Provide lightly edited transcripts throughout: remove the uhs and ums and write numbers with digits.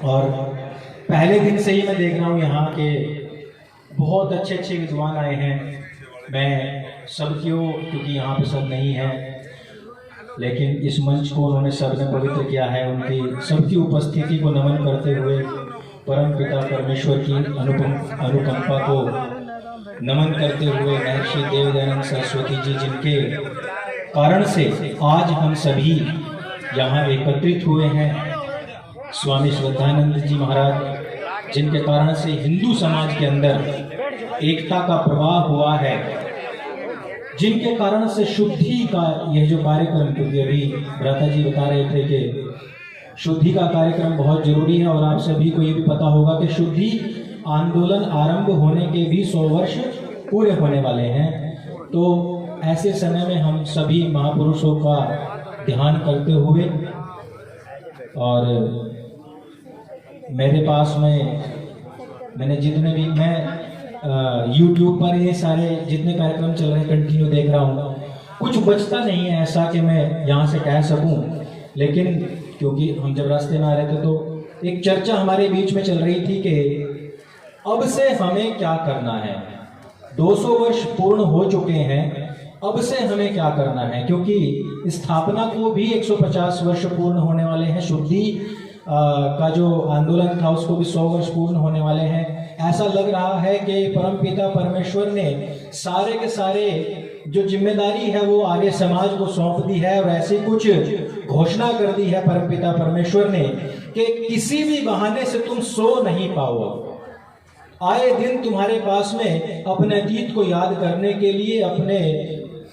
और पहले दिन से ही मैं देख रहा हूँ यहाँ के बहुत अच्छे अच्छे विद्वान आए हैं। मैं सबको, क्योंकि यहाँ पे सब नहीं है, लेकिन इस मंच को उन्होंने सबने पवित्र किया है। उनकी सबकी उपस्थिति को नमन करते हुए परम पिता परमेश्वर की अनुकंपा को नमन करते हुए महर्षि देवदयानंद सरस्वती जी, जिनके कारण से आज हम सभी यहाँ एकत्रित हुए हैं, स्वामी श्रद्धानंद जी महाराज, जिनके कारण से हिंदू समाज के अंदर एकता का प्रवाह हुआ है, जिनके कारण से शुद्धि का यह जो कार्यक्रम, क्योंकि अभी भ्राता जी बता रहे थे कि शुद्धि का कार्यक्रम बहुत जरूरी है, और आप सभी को ये भी पता होगा कि शुद्धि आंदोलन आरंभ होने के भी 100 वर्ष पूरे होने वाले हैं। तो ऐसे समय में हम सभी महापुरुषों का ध्यान करते हुए, और मेरे पास में मैंने जितने भी YouTube पर ये सारे जितने कार्यक्रम चल रहे हैं कंटिन्यू देख रहा हूँ, कुछ बचता नहीं है ऐसा कि मैं यहाँ से कह सकूँ। लेकिन क्योंकि हम जब रास्ते में आ रहे थे तो एक चर्चा हमारे बीच में चल रही थी कि अब से हमें क्या करना है। 200 वर्ष पूर्ण हो चुके हैं, अब से हमें क्या करना है, क्योंकि स्थापना को भी 150 वर्ष पूर्ण होने वाले हैं। शुद्धि का जो आंदोलन था उसको भी 100 वर्ष पूर्ण होने वाले हैं। ऐसा लग रहा है कि परमपिता परमेश्वर ने सारे के सारे जो जिम्मेदारी है वो आर्य समाज को सौंप दी है, और ऐसी कुछ घोषणा कर दी है परमपिता परमेश्वर ने कि किसी भी बहाने से तुम सो नहीं पाओ। आए दिन तुम्हारे पास में अपने अतीत को याद करने के लिए, अपने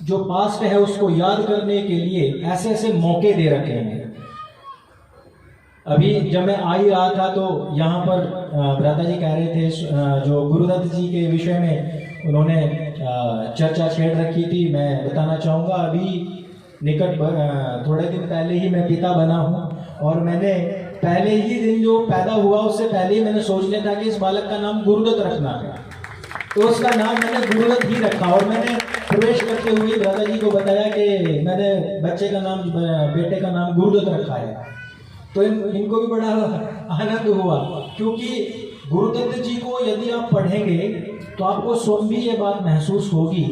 जो पास्ट है उसको याद करने के लिए ऐसे ऐसे मौके दे रखे हैं। अभी जब मैं आ ही रहा था तो यहाँ पर भ्राता जी कह रहे थे जो गुरुदत्त जी के विषय में उन्होंने चर्चा छेड़ रखी थी। मैं बताना चाहूँगा, अभी निकट थोड़े दिन पहले ही मैं पिता बना हूँ, और मैंने पहले ही दिन जो पैदा हुआ उससे पहले ही मैंने सोच लिया था कि इस बालक का नाम गुरुदत्त रखना है, तो उसका नाम मैंने गुरुदत्त ही रखा। और मैंने प्रवेश करते हुए भ्राता जी को बताया कि मैंने बच्चे का नाम, बेटे का नाम गुरुदत्त रखा है। तो इनको भी बड़ा आनंद हुआ, क्योंकि गुरुदत्त जी को यदि आप पढ़ेंगे तो आपको स्वयं भी ये बात महसूस होगी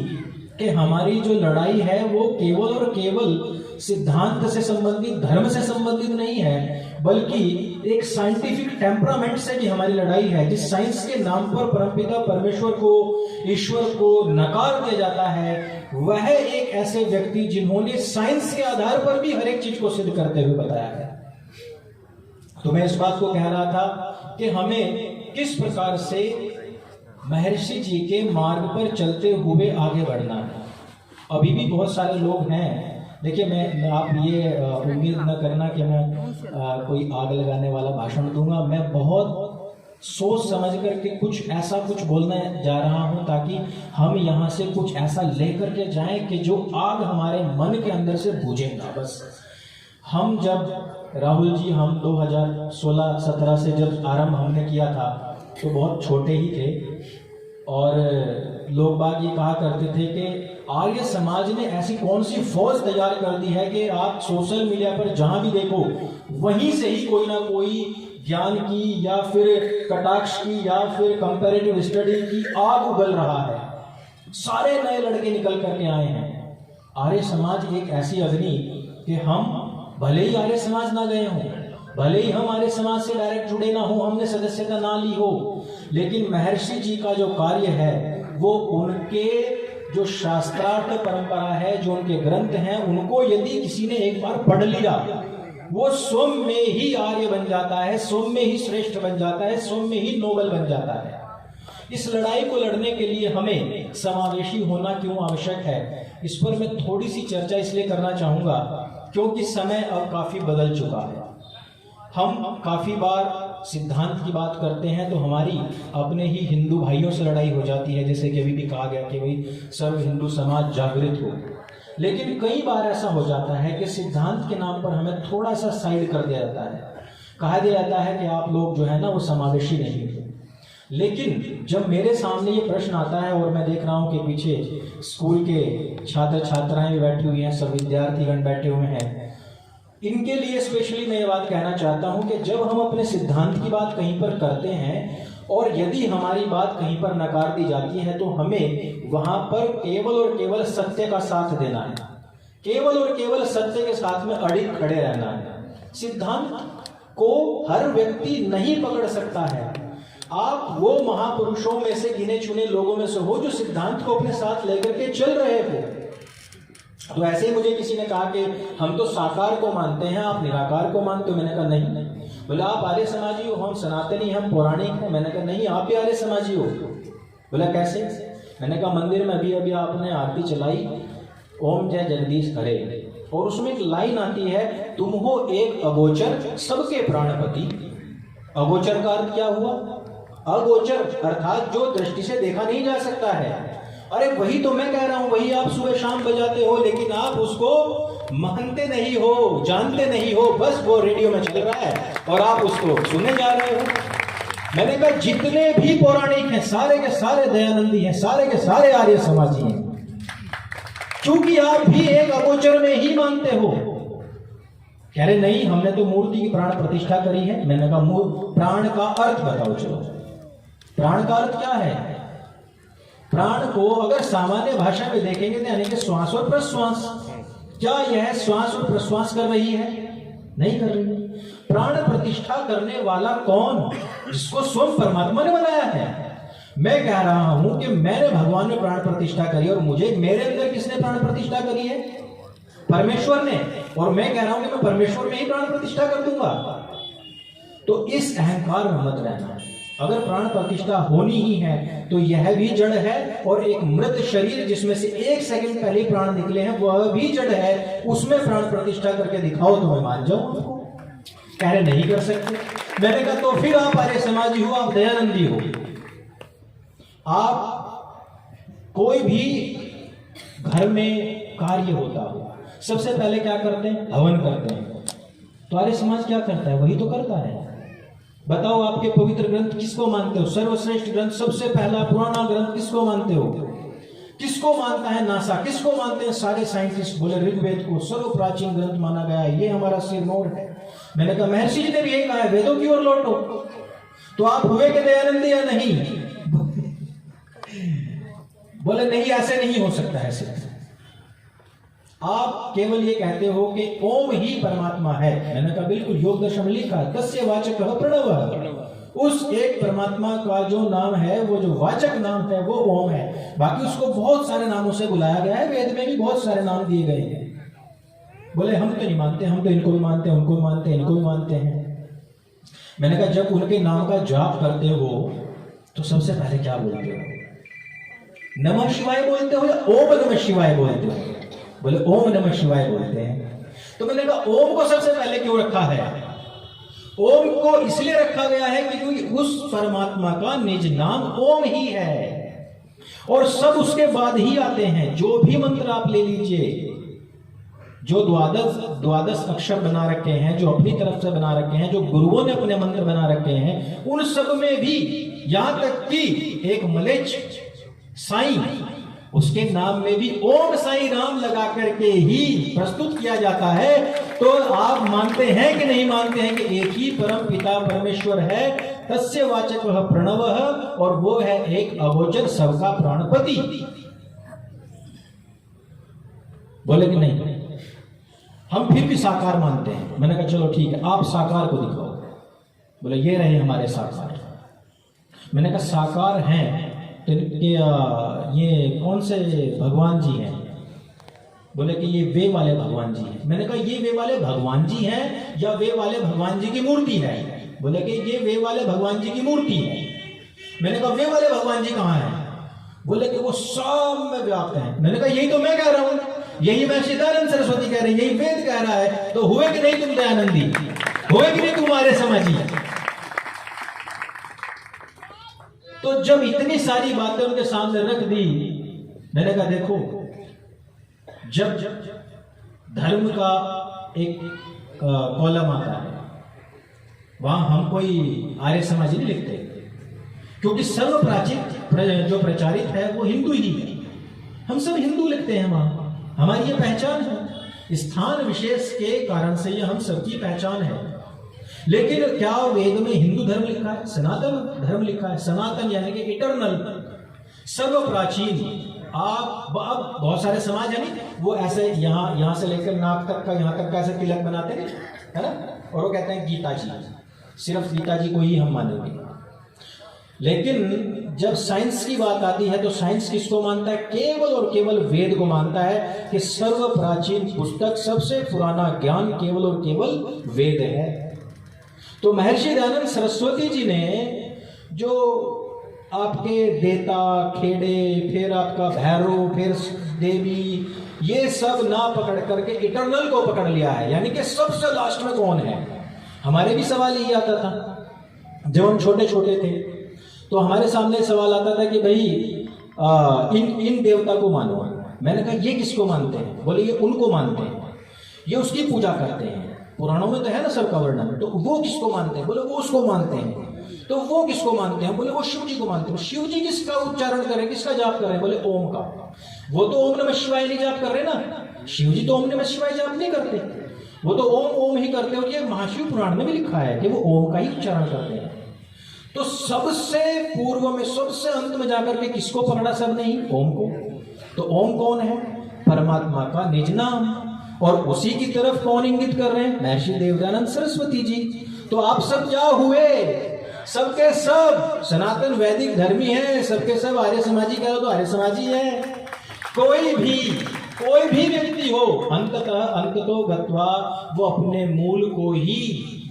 कि हमारी जो लड़ाई है वो केवल और केवल सिद्धांत से संबंधित, धर्म से संबंधित नहीं है, बल्कि एक साइंटिफिक टेम्परामेंट से भी हमारी लड़ाई है। जिस साइंस के नाम पर परमपिता परमेश्वर को, ईश्वर को नकार दिया जाता है, वह एक ऐसे व्यक्ति जिन्होंने साइंस के आधार पर भी हर एक चीज को सिद्ध करते हुए बताया है। तो मैं इस बात को कह रहा था कि हमें किस प्रकार से महर्षि जी के मार्ग पर चलते हुए आगे बढ़ना है। अभी भी बहुत सारे लोग हैं, देखिए मैं आप ये उम्मीद न करना कि मैं कोई आग लगाने वाला भाषण दूंगा। मैं बहुत सोच समझ करके कुछ बोलने जा रहा हूं, ताकि हम यहाँ से कुछ ऐसा लेकर के जाएं कि जो आग हमारे मन के अंदर से बुझेगा। बस हम जब राहुल जी, हम 2016-17 से जब आरंभ हमने किया था तो बहुत छोटे ही थे, और लोग बाग ये कहा करते थे कि आर्य समाज ने ऐसी कौन सी फौज तैयार कर दी है कि आप सोशल मीडिया पर जहां भी देखो वहीं से ही कोई ना कोई ज्ञान की या फिर कटाक्ष की या फिर कंपैरेटिव स्टडी की आग उगल रहा है। सारे नए लड़के निकल करके आए हैं। आर्य समाज एक ऐसी अग्नि कि हम भले ही आर्य समाज ना गए हों, भले ही हम आर्य समाज से डायरेक्ट जुड़े ना हो, हमने सदस्यता ना ली हो, लेकिन महर्षि जी का जो कार्य है वो उनके जो शास्त्रार्थ परंपरा है, जो उनके ग्रंथ हैं, उनको यदि किसी ने एक बार पढ़ लिया, वो स्वयं में ही आर्य बन जाता है, स्वयं में ही श्रेष्ठ बन जाता है, स्वयं में ही नोबल बन जाता है। इस लड़ाई को लड़ने के लिए हमें समावेशी होना क्यों आवश्यक है, इस पर मैं थोड़ी सी चर्चा इसलिए करना चाहूंगा क्योंकि समय अब काफी बदल चुका है। हम काफी बार सिद्धांत की बात करते हैं तो हमारी अपने ही हिंदू भाइयों से लड़ाई हो जाती है, जैसे कि अभी भी कहा गया कि भाई सर्व हिंदू समाज जागृत हो। लेकिन कई बार ऐसा हो जाता है कि सिद्धांत के नाम पर हमें थोड़ा सा साइड कर दिया जाता है, कहा दिया जाता है कि आप लोग जो है ना वो समावेशी नहीं थे। लेकिन जब मेरे सामने ये प्रश्न आता है और मैं देख रहा हूँ कि पीछे स्कूल के छात्र छात्राएं बैठी हुई हैं, सब विद्यार्थीगण बैठे हुए हैं, इनके लिए स्पेशली मैं ये बात कहना चाहता हूं कि जब हम अपने सिद्धांत की बात कहीं पर करते हैं और यदि हमारी बात कहीं पर नकार दी जाती है तो हमें वहां पर केवल और केवल सत्य का साथ देना है, केवल और केवल सत्य के साथ में अड़िग खड़े रहना है। सिद्धांत को हर व्यक्ति नहीं पकड़ सकता है। आप वो महापुरुषों में से गिने चुने लोगों में से हो जो सिद्धांत को अपने साथ लेकर के चल रहे हो। तो ऐसे ही मुझे किसी ने कहा कि हम तो साकार को मानते हैं, आप निराकार को मानते हो। मैंने कहा नहीं। बोला आप आर्य समाजी हो, हम सनातनी, हम पौराणिक हैं। मैंने कहा नहीं, आप भी आर्य समाजी हो। बोला कैसे? मैंने कहा मंदिर में अभी अभी आपने आरती चलाई, ओम जय जगदीश हरे, और उसमें एक लाइन आती है, तुम हो एक अगोचर सबके प्राणपति। अगोचर का अर्थ क्या हुआ? अगोचर अर्थात जो दृष्टि से देखा नहीं जा सकता है। अरे वही तो मैं कह रहा हूं, वही आप सुबह शाम बजाते हो, लेकिन आप उसको मानते नहीं हो, जानते नहीं हो। बस वो रेडियो में चल रहा है और आप उसको सुनने जा रहे हो। मैंने कहा जितने भी पौराणिक हैं सारे के सारे दयानंदी हैं, सारे के सारे आर्य समाजी हैं, क्योंकि आप भी एक अगोचर में ही मानते हो। कह रहे नहीं, हमने तो मूर्ति की प्राण प्रतिष्ठा करी है। मैंने कहा प्राण का अर्थ बताओ। चलो, प्राण का अर्थ क्या है? प्राण को अगर सामान्य भाषा में देखेंगे तो यानी कि श्वास और प्रश्वास। क्या यह श्वास और प्रश्वास कर रही है? नहीं कर रही। प्राण प्रतिष्ठा करने वाला कौन? जिसको स्वयं परमात्मा ने बनाया है। मैं कह रहा हूं कि मैंने भगवान में प्राण प्रतिष्ठा करी, और मुझे मेरे अंदर किसने प्राण प्रतिष्ठा करी है? परमेश्वर ने। और मैं कह रहा हूं कि मैं परमेश्वर में ही प्राण प्रतिष्ठा कर दूंगा। तो इस अहंकार में मत रहना। अगर प्राण प्रतिष्ठा होनी ही है तो यह भी जड़ है, और एक मृत शरीर जिसमें से 1 सेकंड पहले प्राण निकले हैं वह भी जड़ है, उसमें प्राण प्रतिष्ठा करके दिखाओ तो मैं मान जाऊं आपको। कह रहे नहीं कर सकते। मैंने कहा तो फिर आप आर्य समाजी हो, आप दयानंदी हो। आप कोई भी घर में कार्य होता हो, सबसे पहले क्या करते हैं? हवन करते हैं। तो आर्य समाज क्या करता है? वही तो करता है। बताओ आपके पवित्र ग्रंथ किसको मानते हो? सर्वश्रेष्ठ ग्रंथ, सबसे पहला पुराना ग्रंथ किसको मानते हो? किसको मानता है नासा? किसको मानते हैं सारे साइंटिस्ट? बोले ऋग्वेद को सर्व प्राचीन ग्रंथ माना गया है, ये हमारा सिरमौर है। मैंने कहा महर्षि जी ने भी यही कहा है, वेदों की ओर लौटो। तो आप हुए कि दयानंदी या नहीं? बोले नहीं, ऐसे नहीं हो सकता। ऐसे आप केवल ये कहते हो कि ओम ही परमात्मा है। मैंने कहा बिल्कुल, योग दर्शन में लिखा है, तस्य वाचकः प्रणवः। उस एक परमात्मा का जो नाम है, वो जो वाचक नाम है वो ओम है। बाकी उसको बहुत सारे नामों से बुलाया गया है, वेद में भी बहुत सारे नाम दिए गए हैं। बोले हम तो नहीं मानते, हम तो इनको भी मानते हैं, उनको भी मानते हैं, इनको भी मानते हैं। मैंने कहा जब उनके नाम का जाप करते हो तो सबसे पहले क्या बोलते हो? नमः शिवाय बोलते हो या ओम नमः शिवाय बोलते हो? बोले ओम नमः शिवाय बोलते हैं। तो मैंने कहा ओम को सबसे पहले क्यों रखा है? ओम को इसलिए रखा गया है क्योंकि उस परमात्मा का निज नाम ओम ही है, और सब उसके बाद ही आते हैं। जो भी मंत्र आप ले लीजिए, जो द्वादश अक्षर बना रखे हैं, जो अपनी तरफ से बना रखे हैं, जो गुरुओं ने अपने मंत्र बना रखे हैं, उन सब में भी यहां तक कि एक मलेच्छ साईं, उसके नाम में भी ओम साईं राम लगा करके ही प्रस्तुत किया जाता है। तो आप मानते हैं कि नहीं मानते हैं कि एक ही परम पिता परमेश्वर है, तस्य वाचकः प्रणवः, और वो है एक अगोचर सबका प्राणपति? बोले कि नहीं, हम फिर भी साकार मानते हैं। मैंने कहा चलो ठीक है, आप साकार को दिखाओ। बोले ये रहे हमारे साकार। मैंने कहा साकार हैं तो ये कौन से भगवान जी हैं? बोले कि ये वे वाले भगवान जी हैं। मैंने कहा ये वे वाले भगवान जी हैं या वे वाले भगवान जी की मूर्ति है? बोले कि ये वे वाले भगवान जी की मूर्ति है। मैंने कहा वे वाले भगवान जी कहाँ हैं? बोले कि वो सब में व्याप्त हैं। मैंने कहा यही तो मैं कह रहा हूं, यही मैं सीतानंद सरस्वती कह रही, यही वेद कह रहा है। तो हुए कि नहीं तुम दयानंदी? हुए कि नहीं तुम्हारे समाजी? तो जब इतनी सारी बातें उनके सामने रख दी, मैंने कहा देखो, जब धर्म का एक कॉलम आता है वहां हम कोई आर्य समाजी नहीं लिखते, क्योंकि सर्व प्राचीन जो प्रचारित है वो हिंदू ही है। हम सब हिंदू लिखते हैं वहां, हमारी ये पहचान है। स्थान विशेष के कारण से ये हम सबकी पहचान है। लेकिन क्या वेद में हिंदू धर्म लिखा है? सनातन धर्म लिखा है। सनातन यानी कि इटरनल, सर्व प्राचीन। आप अब बहुत सारे समाज है नहीं, वो ऐसे यहाँ से लेकर नाक तक का, यहाँ तक का ऐसे तिलक बनाते हैं, है ना, और वो कहते हैं गीता जी, सिर्फ गीता जी को ही हम मानेंगे। लेकिन जब साइंस की बात आती है तो साइंस किसको मानता है? केवल और केवल वेद को मानता है कि सर्व प्राचीन पुस्तक, सबसे पुराना ज्ञान केवल और केवल वेद है। तो महर्षि दयानंद सरस्वती जी ने जो आपके देता, खेड़े, फिर आपका भैरव, फिर देवी, ये सब ना पकड़ करके इटरनल को पकड़ लिया है, यानी कि सबसे लास्ट में कौन है। हमारे भी सवाल यही आता था जब हम छोटे छोटे थे, तो हमारे सामने सवाल आता था कि भाई इन देवता को मानो। मैंने कहा ये किसको मानते हैं? बोले ये उनको मानते हैं, ये उसकी पूजा करते हैं। पुराणों में तो है ना सबका वर्णन, तो वो किसको मानते हैं? बोले वो उसको मानते हैं। तो वो किसको मानते हैं? बोले वो शिव जी को मानते हैं। शिव जी किसका उच्चारण करें, किसका जाप करें? बोले ओम का। वो तो ओम नमः शिवाय नहीं जाप कर रहे ना, शिव जी तो ओम नमः शिवाय जाप नहीं करते, वो तो ओम ओम ही करते हैं। और ये महाशिव पुराण में भी लिखा है कि वो ओम का ही उच्चारण करते हैं। तो सबसे पूर्व में, सबसे अंत में जाकर के किसको पकड़ा सबने ही? ओम को। तो ओम कौन है? परमात्मा का निज नाम। और उसी की तरफ कौन इंगित कर रहे हैं? महर्षि देवदयानंद सरस्वती जी। तो आप सब क्या हुए? सबके सब सनातन वैदिक धर्मी है, सबके सब आर्य समाजी कहो तो आर्य समाजी है। कोई भी व्यक्ति हो, अंततो गत्वा वो अपने मूल को ही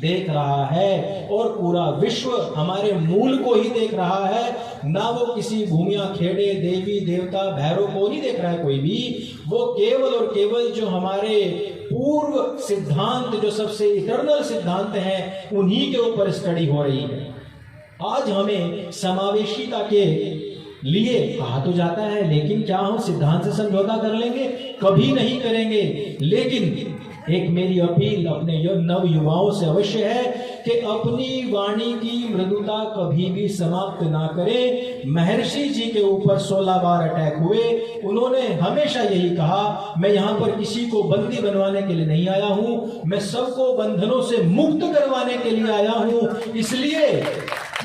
देख रहा है, और पूरा विश्व हमारे मूल को ही देख रहा है। ना वो किसी भूमिया, खेड़े, देवी देवता, भैरव को नहीं देख रहा है कोई भी। वो केवल और केवल जो हमारे पूर्व सिद्धांत, जो सबसे इटरनल सिद्धांत हैं, उन्हीं के ऊपर स्टडी हो रही है। आज हमें समावेशिता के लिए कहा तो जाता है, लेकिन क्या हम सिद्धांत से समझौता कर लेंगे? कभी नहीं करेंगे। लेकिन एक मेरी अपील अपने नव युवाओं से अवश्य है कि अपनी वाणी की मृदुता कभी भी समाप्त ना करें। महर्षि जी के ऊपर 16 बार अटैक हुए, उन्होंने हमेशा यही कहा, मैं यहाँ पर किसी को बंदी बनवाने के लिए नहीं आया हूँ, मैं सबको बंधनों से मुक्त करवाने के लिए आया हूँ। इसलिए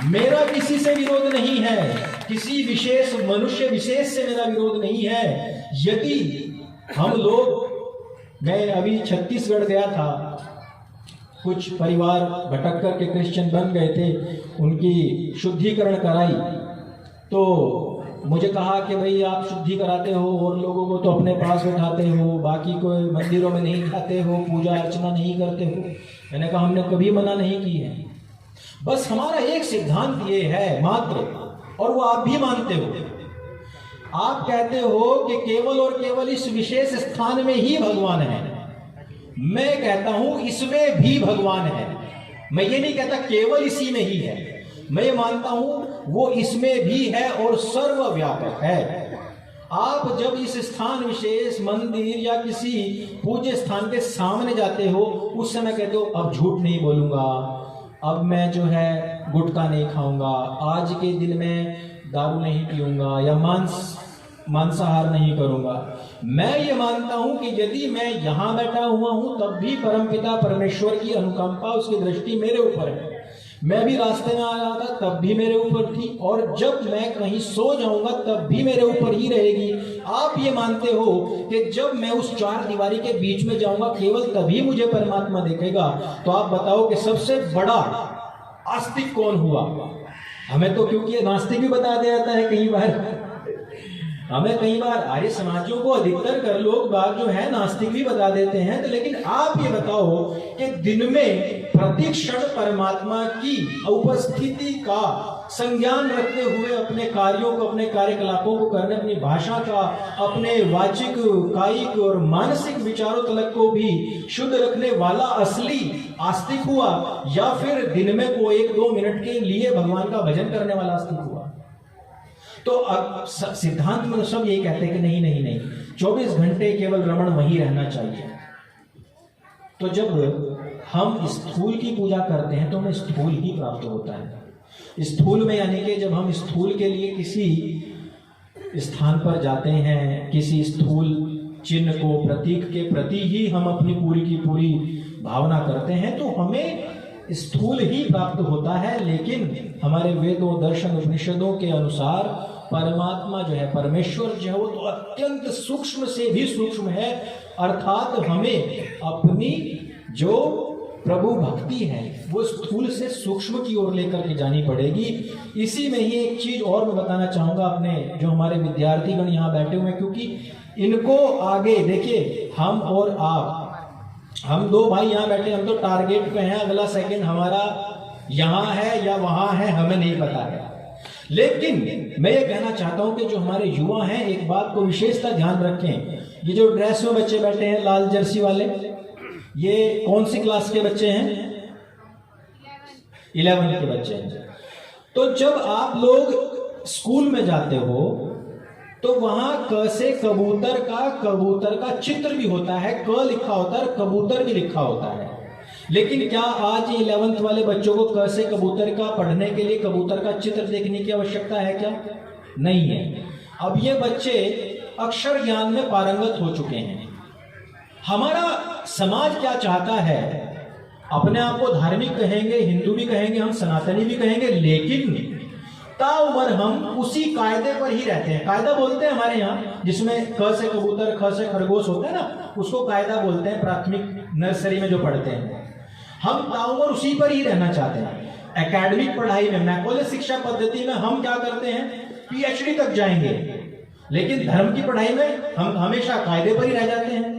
मेरा किसी से विरोध नहीं है, किसी विशेष मनुष्य विशेष से मेरा विरोध नहीं है। यदि हम लोग, मैं अभी छत्तीसगढ़ गया था, कुछ परिवार भटक कर के क्रिश्चियन बन गए थे, उनकी शुद्धिकरण कराई। तो मुझे कहा कि भाई आप शुद्धि कराते हो और लोगों को तो अपने पास उठाते हो, बाकी को मंदिरों में नहीं जाते हो, पूजा अर्चना नहीं करते हो। मैंने कहा हमने कभी मना नहीं की है, बस हमारा एक सिद्धांत ये है मात्र, और वो आप भी मानते हो। आप कहते हो कि केवल और केवल इस विशेष स्थान में ही भगवान है। मैं कहता हूं इसमें भी भगवान है। मैं ये नहीं कहता केवल इसी में ही है, मैं ये मानता हूं वो इसमें भी है और सर्वव्यापक है। आप जब इस स्थान विशेष, मंदिर या किसी पूज्य स्थान के सामने जाते हो, उस समय कहते हो अब झूठ नहीं बोलूंगा, अब मैं जो है गुटखा नहीं खाऊंगा, आज के दिन में दारू नहीं पीऊंगा या मांसाहार नहीं करूंगा। मैं ये मानता हूं कि यदि मैं यहां बैठा हुआ हूं तब भी परमपिता परमेश्वर की अनुकंपा, उसकी दृष्टि मेरे ऊपर है। मैं भी रास्ते में आ रहा था तब भी मेरे ऊपर थी, और जब मैं कहीं सो जाऊंगा तब भी मेरे ऊपर ही रहेगी। आप ये मानते हो कि जब मैं उस चार दीवारी के बीच में जाऊंगा केवल तभी मुझे परमात्मा देखेगा। तो आप बताओ कि सबसे बड़ा आस्तिक कौन हुआ? हमें तो, क्योंकि नास्तिक भी बता दिया जाता है कई बार, हमें कई बार आर्य समाजियों को अधिकतर कर लोग बाग जो है नास्तिक भी बता देते हैं। तो लेकिन आप ये बताओ कि दिन में प्रतिक्षण परमात्मा की उपस्थिति का संज्ञान रखते हुए अपने कार्यों को, अपने कार्यकलापों को करने, अपनी भाषा का, अपने वाचिक, कायिक और मानसिक विचारों तलक को भी शुद्ध रखने वाला असली आस्तिक हुआ, या फिर दिन में को 1-2 मिनट के लिए भगवान का भजन करने वाला आस्तिक हुआ? तो अब सिद्धांत में सब यही कहते हैं कि नहीं नहीं नहीं, 24 घंटे केवल रमण वही रहना चाहिए। तो जब हम स्थूल की पूजा करते हैं तो हमें स्थूल ही प्राप्त होता है। स्थूल में यानी कि जब हम स्थूल के लिए किसी स्थान पर जाते हैं, किसी स्थूल चिन्ह को, प्रतीक के प्रति ही हम अपनी पूरी की पूरी भावना करते हैं, तो हमें स्थूल ही प्राप्त होता है। लेकिन हमारे वेदों, दर्शन, उपनिषदों के अनुसार परमात्मा जो है, परमेश्वर जो है, वो तो अत्यंत सूक्ष्म से भी सूक्ष्म है। अर्थात हमें अपनी जो प्रभु भक्ति है वो स्थूल से सूक्ष्म की ओर लेकर के जानी पड़ेगी। इसी में ही एक चीज और मैं बताना चाहूंगा अपने जो हमारे विद्यार्थीगण यहाँ बैठे हुए हैं, क्योंकि इनको आगे देखिए, हम और आप, हम दो भाई यहाँ बैठे, हम तो टारगेट पे हैं, अगला सेकंड हमारा यहाँ है या वहां है हमें नहीं पता है। लेकिन मैं ये कहना चाहता हूं कि जो हमारे युवा हैं, एक बात को विशेषता ध्यान रखें। ये जो ड्रेस में बच्चे बैठे हैं लाल जर्सी वाले, ये कौन सी क्लास के बच्चे हैं? 11 के बच्चे हैं। तो जब आप लोग स्कूल में जाते हो तो वहां क से कबूतर का चित्र भी होता है, क लिखा होता है, कबूतर भी लिखा होता है। लेकिन क्या आज 11th वाले बच्चों को क से कबूतर का पढ़ने के लिए कबूतर का चित्र देखने की आवश्यकता है क्या? नहीं है। अब ये बच्चे अक्षर ज्ञान में पारंगत हो चुके हैं। हमारा समाज क्या चाहता है? अपने आप को धार्मिक कहेंगे, हिंदू भी कहेंगे, हम सनातनी भी कहेंगे, लेकिन ताउमर हम उसी कायदे पर ही रहते हैं। कायदा बोलते हैं हमारे यहाँ, जिसमें क से कबूतर, ख से खरगोश होता है ना, उसको कायदा बोलते हैं। प्राथमिक नर्सरी में जो पढ़ते हैं, हम ताउमर उसी पर ही रहना चाहते हैं। एकेडमिक पढ़ाई में, मैकॉले शिक्षा पद्धति में हम क्या करते हैं? पीएचडी तक जाएंगे, लेकिन धर्म की पढ़ाई में हम हमेशा कायदे पर ही रह जाते हैं।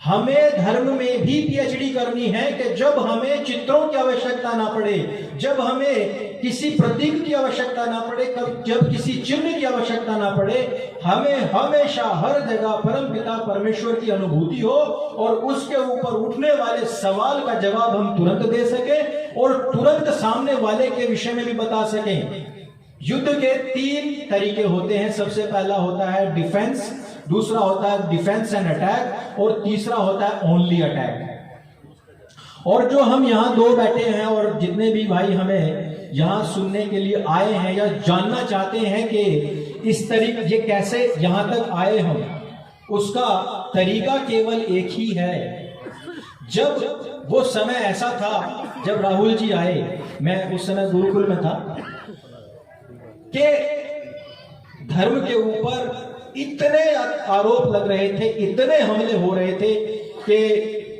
हमें धर्म में भी पीएचडी करनी है कि जब हमें चित्रों की आवश्यकता ना पड़े, जब हमें किसी प्रतीक की आवश्यकता ना पड़े, जब किसी चिन्ह की आवश्यकता ना पड़े, हमें हमेशा हर जगह परमपिता परमेश्वर की अनुभूति हो और उसके ऊपर उठने वाले सवाल का जवाब हम तुरंत दे सकें और तुरंत सामने वाले के विषय में भी बता सकें। युद्ध के 3 तरीके होते हैं। सबसे पहला होता है डिफेंस, दूसरा होता है डिफेंस एंड अटैक, और तीसरा होता है ओनली अटैक। और जो हम यहाँ 2 बैठे हैं और जितने भी भाई हमें यहाँ सुनने के लिए आए हैं या जानना चाहते हैं कि इस तरीके ये कैसे यहाँ तक आए हम, उसका तरीका केवल एक ही है। जब वो समय ऐसा था जब राहुल जी आए, मैं उस समय गुरुकुल में था, कि धर्म के ऊपर इतने आरोप लग रहे थे, इतने हमले हो रहे थे कि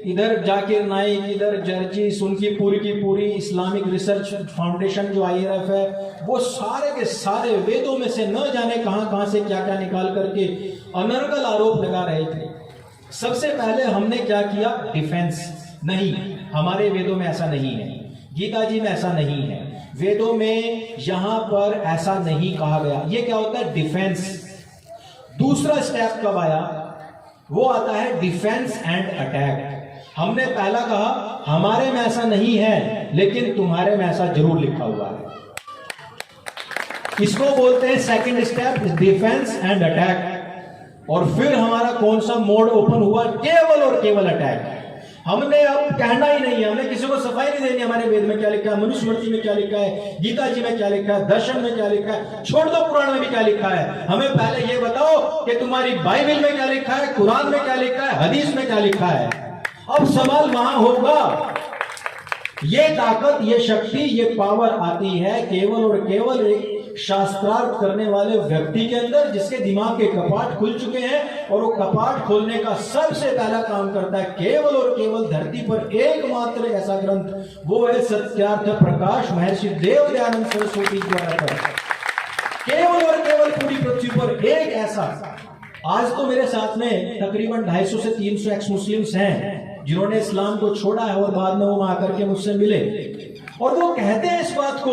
इधर जाकिर नाइक, इधर जर्जिस, उनकी पूरी की पूरी इस्लामिक रिसर्च फाउंडेशन जो IRF है, वो सारे के सारे वेदों में से न जाने कहां से क्या क्या निकाल करके अनर्गल आरोप लगा रहे थे। सबसे पहले हमने क्या किया? डिफेंस। नहीं, हमारे वेदों में ऐसा नहीं है, गीता जी में ऐसा नहीं है, वेदों में यहां पर ऐसा नहीं कहा गया। ये क्या होता है? डिफेंस। दूसरा स्टेप कब आया? वो आता है डिफेंस एंड अटैक। हमने पहला कहा हमारे में ऐसा नहीं है, लेकिन तुम्हारे में ऐसा जरूर लिखा हुआ है। इसको बोलते हैं second step, defence and attack. और फिर हमारा कौन सा मोड ओपन हुआ? केवल और केवल अटैक। हमने अब कहना ही नहीं है, हमने किसी को सफाई नहीं देनी। हमारे वेद में क्या लिखा है, मनुस्मृति में क्या लिखा है, गीता जी में क्या लिखा है, दर्शन में क्या लिखा है, छोड़ दो पुराण में भी क्या लिखा है। हमें पहले ये बताओ कि तुम्हारी बाइबल में क्या लिखा है, कुरान में क्या लिखा है, हदीस में क्या लिखा है। अब सवाल वहां होगा। ये ताकत, ये शक्ति, ये पावर आती है केवल और केवल एक शास्त्रार्थ करने वाले व्यक्ति के अंदर, जिसके दिमाग के कपाट खुल चुके हैं। और वो कपाट खोलने का सबसे पहला काम करता है केवल और केवल धरती पर एकमात्र ऐसा ग्रंथ, वो है सत्यार्थ प्रकाश महर्षि देव दयानंद सरस्वती द्वारा। केवल और केवल पूरी पृथ्वी पर एक ऐसा। आज तो मेरे साथ में तकरीबन 250 से 300 एक्स मुस्लिम्स हैं जिन्होंने इस्लाम को छोड़ा है और बाद में वो आकर के मुझसे मिले, और वो कहते हैं इस बात को,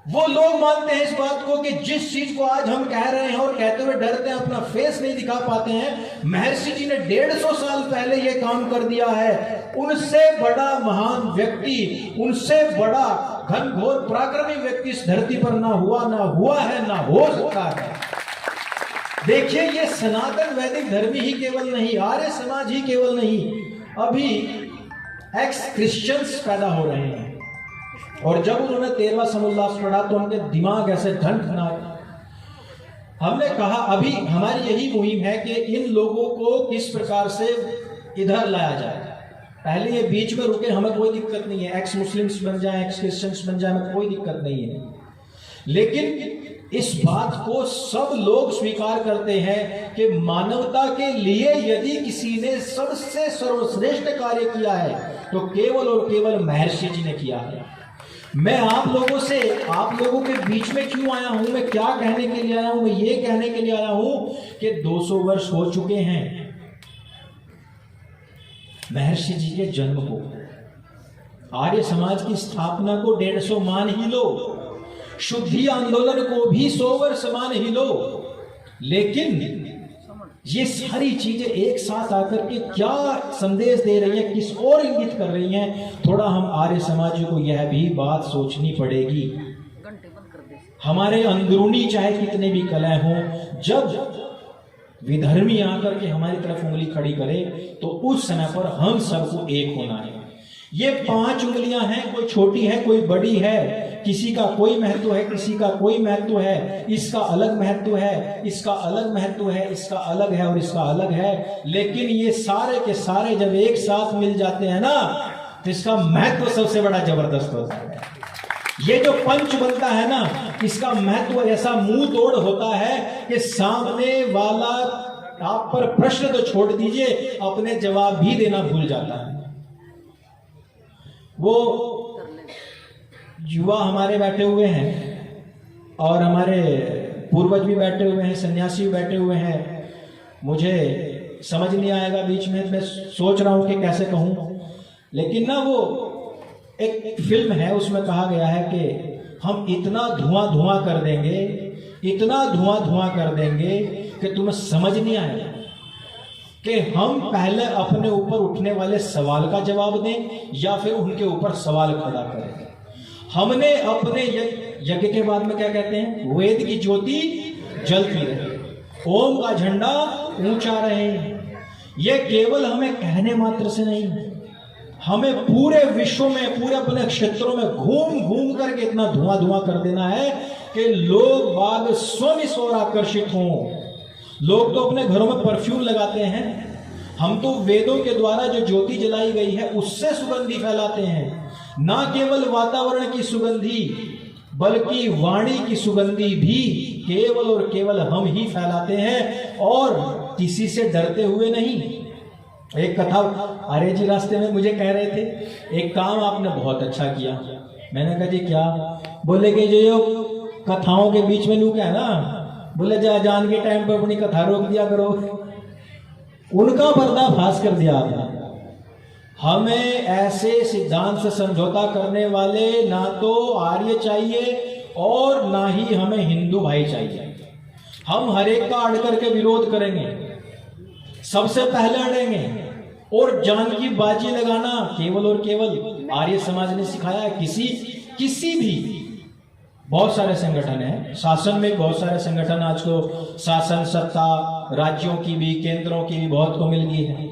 वो लोग मानते हैं इस बात को कि जिस चीज को आज हम कह रहे हैं और कहते हुए डरते हैं, अपना फेस नहीं दिखा पाते हैं, महर्षि जी ने 150 साल पहले ये काम कर दिया है। उनसे बड़ा महान व्यक्ति, उनसे बड़ा घनघोर पराक्रमी व्यक्ति इस धरती पर ना हुआ है, ना हो सकता है। देखिए, ये सनातन वैदिक धर्म ही केवल नहीं, आर्य समाज ही केवल नहीं, अभी एक्स क्रिश्चियंस पैदा हो रहे हैं। और जब उन्होंने 13वां समुल्लास पढ़ा तो उनके दिमाग ऐसे ढनढनाए। हमने कहा अभी हमारी यही मुहिम है कि इन लोगों को किस प्रकार से इधर लाया जाए। पहले ये बीच में रुके, हमें कोई दिक्कत नहीं है, एक्स मुस्लिम्स बन जाए, एक्स क्रिश्चियंस बन जाए, हमें कोई दिक्कत नहीं है। लेकिन इस बात को सब लोग स्वीकार करते हैं कि मानवता के लिए यदि किसी ने सबसे सर्वश्रेष्ठ कार्य किया है तो केवल और केवल महर्षि जी ने किया है। मैं आप लोगों के बीच में क्यों आया हूं, मैं क्या कहने के लिए आया हूं? मैं ये कहने के लिए आया हूं कि 200 वर्ष हो चुके हैं महर्षि जी के जन्म को, आर्य समाज की स्थापना को 150 मान ही लो, शुद्धि आंदोलन को भी 100 वर्ष मान ही लो, लेकिन ये सारी चीजें एक साथ आकर के क्या संदेश दे रही हैं, किस ओर इंगित कर रही हैं? थोड़ा हम आर्य समाज को यह भी बात सोचनी पड़ेगी। हमारे अंदरूनी चाहे कितने भी कलह हों, जब विधर्मी आकर के हमारी तरफ उंगली खड़ी करे तो उस समय पर हम सबको एक होना है। ये 5 उंगलियां हैं, कोई छोटी है कोई बड़ी है, किसी का कोई महत्व है किसी का कोई महत्व है, इसका अलग महत्व है, इसका अलग महत्व है, इसका अलग है और इसका अलग है, लेकिन ये सारे के सारे जब एक साथ मिल जाते हैं ना तो इसका महत्व सबसे बड़ा जबरदस्त होता है। ये जो पंच बनता है ना, इसका महत्व ऐसा मुंह तोड़ होता है कि सामने वाला आप पर प्रश्न तो छोड़ दीजिए, अपने जवाब भी देना भूल जाता है। वो युवा हमारे बैठे हुए हैं और हमारे पूर्वज भी बैठे हुए हैं, सन्यासी भी बैठे हुए हैं, मुझे समझ नहीं आएगा बीच में, मैं सोच रहा हूं कि कैसे कहूं, लेकिन ना वो एक फिल्म है उसमें कहा गया है कि हम इतना धुआं कर देंगे, इतना धुआं कर देंगे कि तुम्हें समझ नहीं आएगा कि हम पहले अपने ऊपर उठने वाले सवाल का जवाब दें या फिर उनके ऊपर सवाल खड़ा करें। हमने अपने यज्ञ के बाद में क्या कहते हैं, वेद की ज्योति जलती रहे, ओम का झंडा ऊंचा रहे। ये केवल हमें कहने मात्र से नहीं, हमें पूरे विश्व में, पूरे अपने क्षेत्रों में घूम करके इतना धुआं कर देना है कि लोग बाग स्वयं इस ओर आकर्षित हों। लोग तो अपने घरों में परफ्यूम लगाते हैं, हम तो वेदों के द्वारा जो ज्योति जलाई गई है उससे सुगंधी फैलाते हैं। ना केवल वातावरण की सुगंधी बल्कि वाणी की सुगंधी भी केवल और केवल हम ही फैलाते हैं, और किसी से डरते हुए नहीं। एक कथा आर्य जी रास्ते में मुझे कह रहे थे, एक काम आपने बहुत अच्छा किया। मैंने कहा जी क्या? बोले कि जो कथाओं के बीच में लू क्या है ना, बोले जान के टाइम पर अपनी कथा रोक दिया करो। उनका पर्दाफाश कर दिया आपने। हमें ऐसे सिद्धांत से समझौता करने वाले ना तो आर्य चाहिए और ना ही हमें हिंदू भाई चाहिए। हम हर एक का अड़ करके विरोध करेंगे, सबसे पहले अड़ेंगे, और जान की बाजी लगाना केवल और केवल आर्य समाज ने सिखाया है। किसी भी बहुत सारे संगठन हैं, शासन में बहुत सारे संगठन आज को शासन सत्ता राज्यों की भी केंद्रों की भी बहुत को मिल गई है,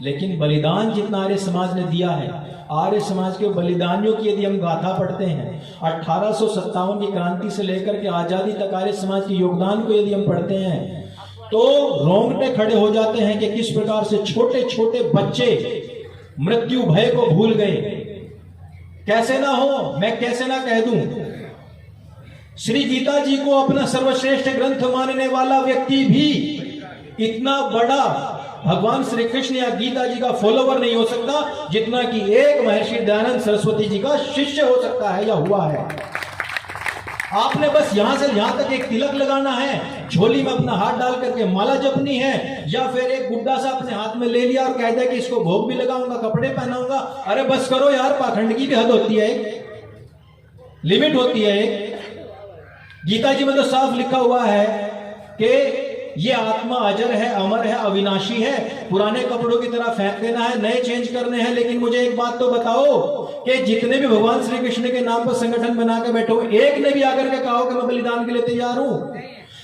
लेकिन बलिदान जितना आर्य समाज ने दिया है, आर्य समाज के बलिदानियों की यदि हम गाथा पढ़ते हैं, 1857 की क्रांति से लेकर के आजादी तक आर्य समाज के योगदान को यदि हम पढ़ते हैं तो रोंगटे खड़े हो जाते हैं कि किस प्रकार से छोटे छोटे बच्चे मृत्यु भय को भूल गए। कैसे ना हो, मैं कैसे ना कह दूं, श्री गीता जी को अपना सर्वश्रेष्ठ ग्रंथ मानने वाला व्यक्ति भी इतना बड़ा भगवान श्री कृष्ण या गीता जी का फॉलोवर नहीं हो सकता जितना कि एक महर्षि दयानंद सरस्वती जी का शिष्य हो सकता है या हुआ है। आपने बस यहां से यहां तक एक तिलक लगाना है, झोली में अपना हाथ डाल करके माला जपनी है, या फिर एक गुड्डा सा अपने हाथ में ले लिया और कह दिया कि इसको भोग भी लगाऊंगा, कपड़े पहनाऊंगा। अरे बस करो यार, पाखंड की भी हद होती है, लिमिट होती है। गीता जी में तो साफ लिखा हुआ है कि ये आत्मा अजर है, अमर है, अविनाशी है, पुराने कपड़ों की तरह फेंक देना है, नए चेंज करने हैं। लेकिन मुझे एक बात तो बताओ कि जितने भी भगवान श्री कृष्ण के नाम पर संगठन बना के बैठे हो, एक ने भी आकर के कहा कि मैं बलिदान के लिए तैयार हूं।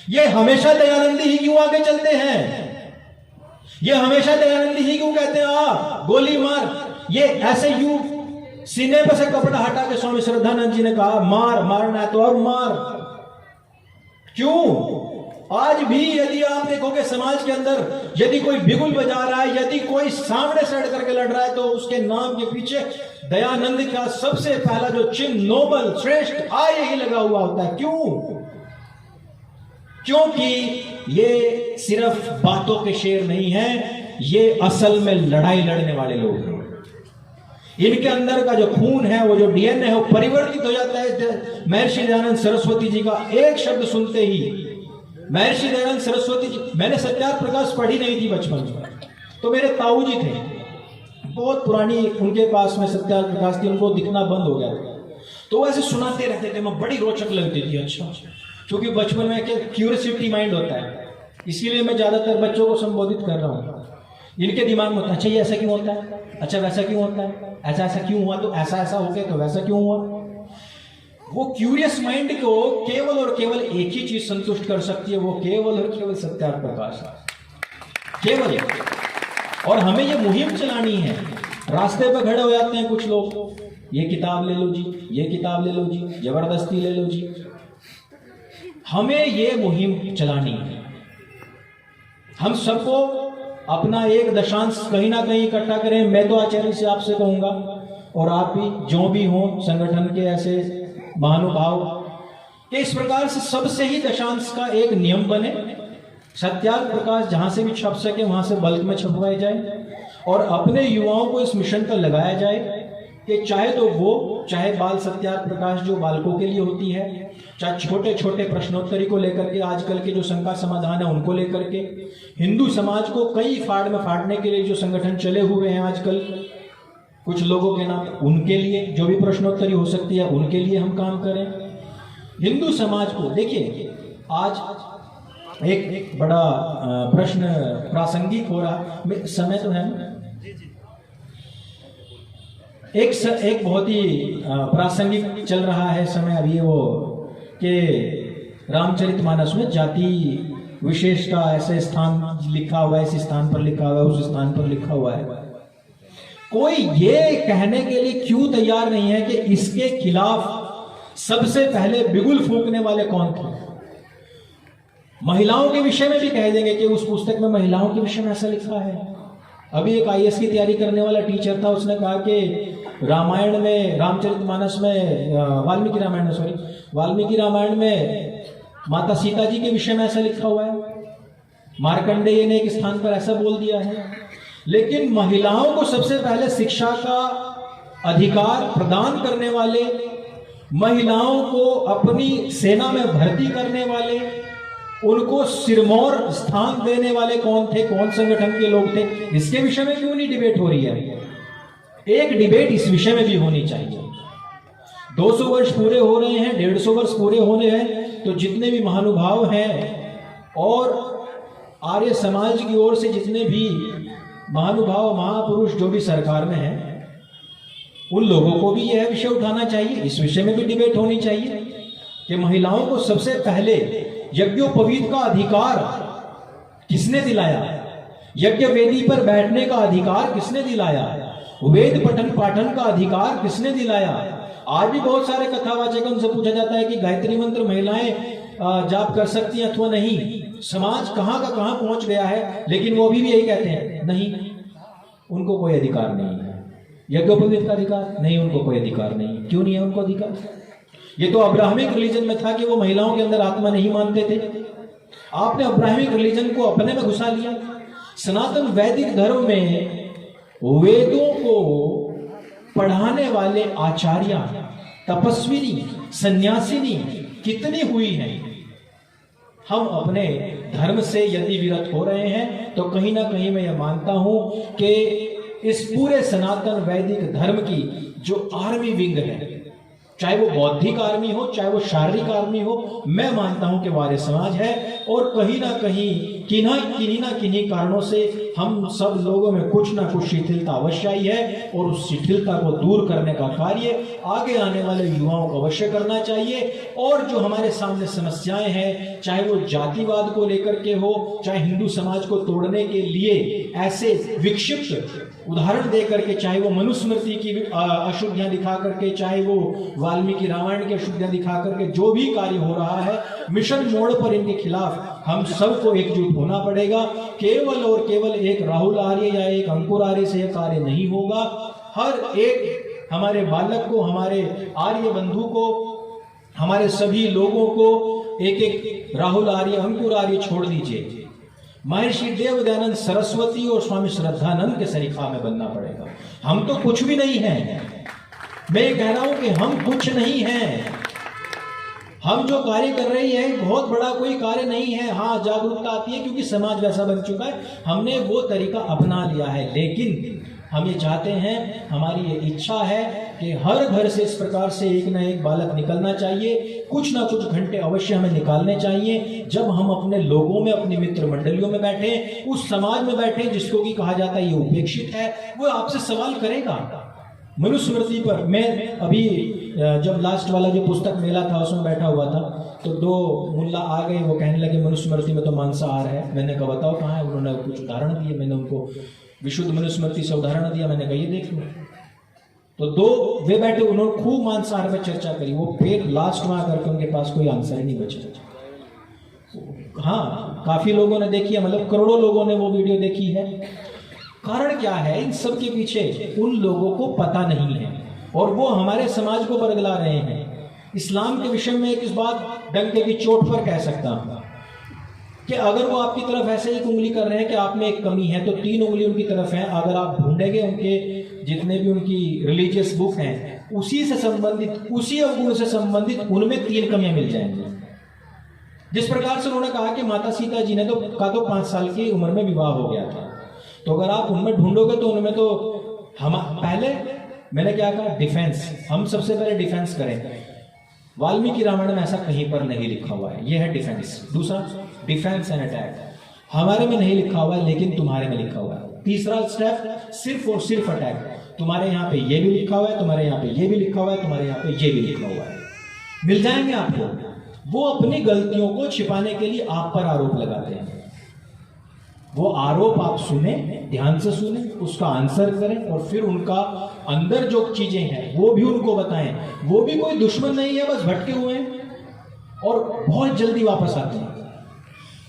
ये हमेशा दयानंदी ही क्यों आगे चलते हैं? ये हमेशा दयानंदी ही क्यों कहते हैं आ गोली मार? ये ऐसे यू सीने पर से कपड़ा हटा के स्वामी श्रद्धानंद जी ने कहा मार, मारना है तो अब मार। क्यों? आज भी यदि आप देखोगे समाज के अंदर यदि कोई बिगुल बजा रहा है, यदि कोई सामने से अड़ करके लड़ रहा है, तो उसके नाम के पीछे दयानंद का सबसे पहला जो चिन्ह नोबल श्रेष्ठ आय ही लगा हुआ होता है। क्यों? क्योंकि ये सिर्फ बातों के शेर नहीं है, ये असल में लड़ाई लड़ने वाले लोग हैं। इनके अंदर का जो खून है, वो जो डीएनए है, वो परिवर्तित हो जाता है। महर्षि दयानंद सरस्वती जी का एक शब्द सुनते ही, महर्षि दयानंद सरस्वती जी, मैंने सत्याग्रह प्रकाश पढ़ी नहीं थी बचपन में, तो मेरे ताऊ जी थे, बहुत पुरानी उनके पास में सत्याग्रह प्रकाश थी, उनको दिखना बंद हो गया था, तो वैसे सुनाते रहते थे, मैं बड़ी रोचक लगती थी। अच्छा, क्योंकि बचपन में क्या क्यूरियोसिटी माइंड होता है, इसीलिए मैं ज्यादातर बच्चों को संबोधित कर रहा हूँ। इनके दिमाग में होता है, अच्छा ये ऐसा क्यों होता है, अच्छा वैसा क्यों होता है, ऐसा ऐसा क्यों हुआ, तो ऐसा ऐसा हो गया, तो वैसा क्यों हुआ। वो क्यूरियस माइंड को केवल और केवल एक ही चीज संतुष्ट कर सकती है, वो केवल और केवल सत्याग्रह प्रकाश है, केवल। और हमें ये मुहिम चलानी है। रास्ते पे खड़े हो जाते हैं कुछ लोग, ये किताब ले लो जी, ये किताब ले लो जी, जबरदस्ती ले लो जी। हमें ये मुहिम चलानी है। हम सबको अपना एक दशांश कहीं ना कहीं इकट्ठा करें। मैं तो आचार्य से आपसे कहूंगा, और आप भी जो भी हो संगठन के ऐसे महानुभाव, कि इस प्रकार से सबसे ही दशांश का एक नियम बने। सत्याग्रह प्रकाश जहां से भी छप सके वहां से बल्क में छपवाए जाए, और अपने युवाओं को इस मिशन पर लगाया जाए कि चाहे तो वो, चाहे बाल सत्याग्रह प्रकाश जो बालकों के लिए होती है, चाहे छोटे छोटे प्रश्नोत्तरी को लेकर के, आजकल के जो शंका समाधान है उनको लेकर के, हिंदू समाज को कई फाड़ में फाड़ने के लिए जो संगठन चले हुए हैं आजकल कुछ लोगों के नाम, उनके लिए जो भी प्रश्नोत्तरी हो सकती है उनके लिए हम काम करें। हिंदू समाज को देखिए, आज एक बड़ा प्रश्न प्रासंगिक हो रहा, समय तो है ना, एक बहुत ही प्रासंगिक चल रहा है समय अभी, वो कि रामचरितमानस में जाति विशेष का ऐसे स्थान लिखा हुआ है, इस स्थान पर लिखा हुआ है, उस स्थान पर लिखा हुआ है। कोई ये कहने के लिए क्यों तैयार नहीं है कि इसके खिलाफ सबसे पहले बिगुल फूंकने वाले कौन थे? महिलाओं के विषय में भी कह देंगे कि उस पुस्तक में महिलाओं के विषय में ऐसा लिखा है। अभी एक आईएएस की तैयारी करने वाला टीचर था, उसने कहा कि रामायण में, रामचरितमानस में, वाल्मीकि रामायण में माता सीता जी के विषय में ऐसा लिखा हुआ है, मार्कंडेय ने एक स्थान पर ऐसा बोल दिया है। लेकिन महिलाओं को सबसे पहले शिक्षा का अधिकार प्रदान करने वाले, महिलाओं को अपनी सेना में भर्ती करने वाले, उनको सिरमौर स्थान देने वाले कौन थे, कौन संगठन के लोग थे? इसके विषय में क्यों नहीं डिबेट हो रही है? एक डिबेट इस विषय में भी होनी चाहिए। 200 वर्ष पूरे हो रहे हैं, 150 वर्ष पूरे होने हैं, तो जितने भी महानुभाव हैं और आर्य समाज की ओर से जितने भी महानुभाव महापुरुष जो भी सरकार में हैं, उन लोगों को भी यह विषय उठाना चाहिए। इस विषय में भी डिबेट होनी चाहिए कि महिलाओं को सबसे पहले यज्ञोपवीत का अधिकार किसने दिलाया, यज्ञ वेदी पर बैठने का अधिकार किसने दिलाया, वेद पठन पाठन का अधिकार किसने दिलाया। आज भी बहुत सारे कथावाचक उनसे पूछा जाता है कि गायत्री मंत्र महिलाएं जाप कर सकती हैं अथवा नहीं। समाज कहां का कहां पहुंच गया है, लेकिन वो भी यही कहते हैं नहीं, उनको कोई अधिकार नहीं है। यज्ञोपवीत का अधिकार नहीं, उनको कोई अधिकार नहीं। क्यों नहीं है उनको अधिकार? ये तो अब्राहमिक रिलीजन में था कि वो महिलाओं के अंदर आत्मा नहीं मानते थे। आपने अब्राहमिक रिलीजन को अपने में घुसा लिया। सनातन वैदिक धर्म में वेदों को पढ़ाने वाले आचार्य, तपस्विनी, सन्यासिनी कितनी हुई हैं। हम अपने धर्म से यदि विरत हो रहे हैं तो कहीं ना कहीं मैं यह मानता हूं कि इस पूरे सनातन वैदिक धर्म की जो आर्मी विंग है, चाहे वो बौद्धिक आर्मी हो, चाहे वो शारीरिक आर्मी हो, मैं मानता हूं कि वो आर्य समाज है। और कहीं ना कहीं किन्हीं कारणों से हम सब लोगों में कुछ ना कुछ शिथिलता अवश्य आई है, और उस शिथिलता को दूर करने का कार्य आगे आने वाले युवाओं को अवश्य करना चाहिए। और जो हमारे सामने समस्याएं हैं, चाहे वो जातिवाद को लेकर के हो, चाहे हिंदू समाज को तोड़ने के लिए ऐसे विक्षिप्त उदाहरण दे करके, चाहे वो मनुस्मृति की अशुद्धियां दिखा करके, चाहे वो वाल्मीकि रामायण की अशुद्धियां दिखा करके जो भी कार्य हो रहा है, मिशन मोड पर इनके खिलाफ हम सबको एकजुट होना पड़ेगा। केवल और केवल एक राहुल आर्य या एक अंकुर आर्य से यह कार्य नहीं होगा। हर एक हमारे बालक को, हमारे आर्य बंधु को, हमारे सभी लोगों को एक एक राहुल आर्य, अंकुर आर्य छोड़ दीजिए। महर्षि देव दयानंद सरस्वती और स्वामी श्रद्धानंद के सरीखा में बनना पड़ेगा। हम तो कुछ भी नहीं हैं। मैं ये कह रहा हूं कि हम कुछ नहीं हैं। हम जो कार्य कर रही है बहुत बड़ा कोई कार्य नहीं है। हाँ, जागरूकता आती है क्योंकि समाज वैसा बन चुका है, हमने वो तरीका अपना लिया है। लेकिन हम ये चाहते हैं, हमारी ये इच्छा है कि हर घर से इस प्रकार से एक ना एक बालक निकलना चाहिए। कुछ ना कुछ घंटे अवश्य हमें निकालने चाहिए। जब हम अपने लोगों में, अपनी मित्र मंडलियों में बैठे, उस समाज में बैठे जिसको कि कहा जाता है ये उपेक्षित है, वो आपसे सवाल करेगा। मनुस्मृति पर मैं अभी जब लास्ट वाला जो पुस्तक मेला था उसमें बैठा हुआ था, तो दो मुल्ला आ गए, वो कहने लगे मनुस्मृति में तो मांसाहार है। मैंने कहा बताओ कहाँ है। उन्होंने कुछ उदाहरण दिए, मैंने उनको विशुद्ध मनुस्मृति से उदाहरण दिया। मैंने कहा ये देख लो। तो दो वे बैठे, उन्होंने खूब मांसाहार पर चर्चा करी। वो फिर लास्ट में आकर के उनके पास कोई आंसर ही नहीं बचा। हाँ, काफी लोगों ने देखी है, मतलब करोड़ों लोगों ने वो वीडियो देखी है। कारण क्या है? इन सब के पीछे उन लोगों को पता नहीं है और वो हमारे समाज को बरगला रहे हैं। इस्लाम के विषय में इस बात डंके की चोट पर कह सकता हूं कि अगर वो आपकी तरफ ऐसे ही उंगली कर रहे हैं कि आप में एक कमी है, तो 3 उंगली उनकी तरफ है। अगर आप ढूंढेंगे उनके जितने भी उनकी रिलीजियस बुक हैं, उसी से संबंधित, उसी अवगुण से संबंधित उनमें 3 कमियां मिल जाएंगी। जिस प्रकार से उन्होंने कहा कि माता सीता जी ने तो 5 साल की उम्र में विवाह हो गया था, तो अगर आप उनमें ढूंढोगे तो उनमें तो हम पहले, मैंने क्या कहा, डिफेंस, हम सबसे पहले डिफेंस करें। वाल्मीकि रामायण में ऐसा कहीं पर नहीं लिखा हुआ है, यह है डिफेंस। दूसरा, डिफेंस एंड अटैक हमारे में नहीं लिखा हुआ है लेकिन तुम्हारे में लिखा हुआ है। तीसरा स्टेप, सिर्फ और सिर्फ अटैक। तुम्हारे यहाँ पे ये भी लिखा हुआ है, तुम्हारे यहाँ पे ये भी लिखा हुआ है, तुम्हारे यहाँ पे ये भी लिखा हुआ है, मिल जाएंगे आपको। वो अपनी गलतियों को छिपाने के लिए आप पर आरोप लगाते हैं। वो आरोप आप सुने, ध्यान से सुने, उसका आंसर करें और फिर उनका अंदर जो चीजें हैं वो भी उनको बताएं। वो भी कोई दुश्मन नहीं है, बस भटके हुए हैं और बहुत जल्दी वापस आते हैं।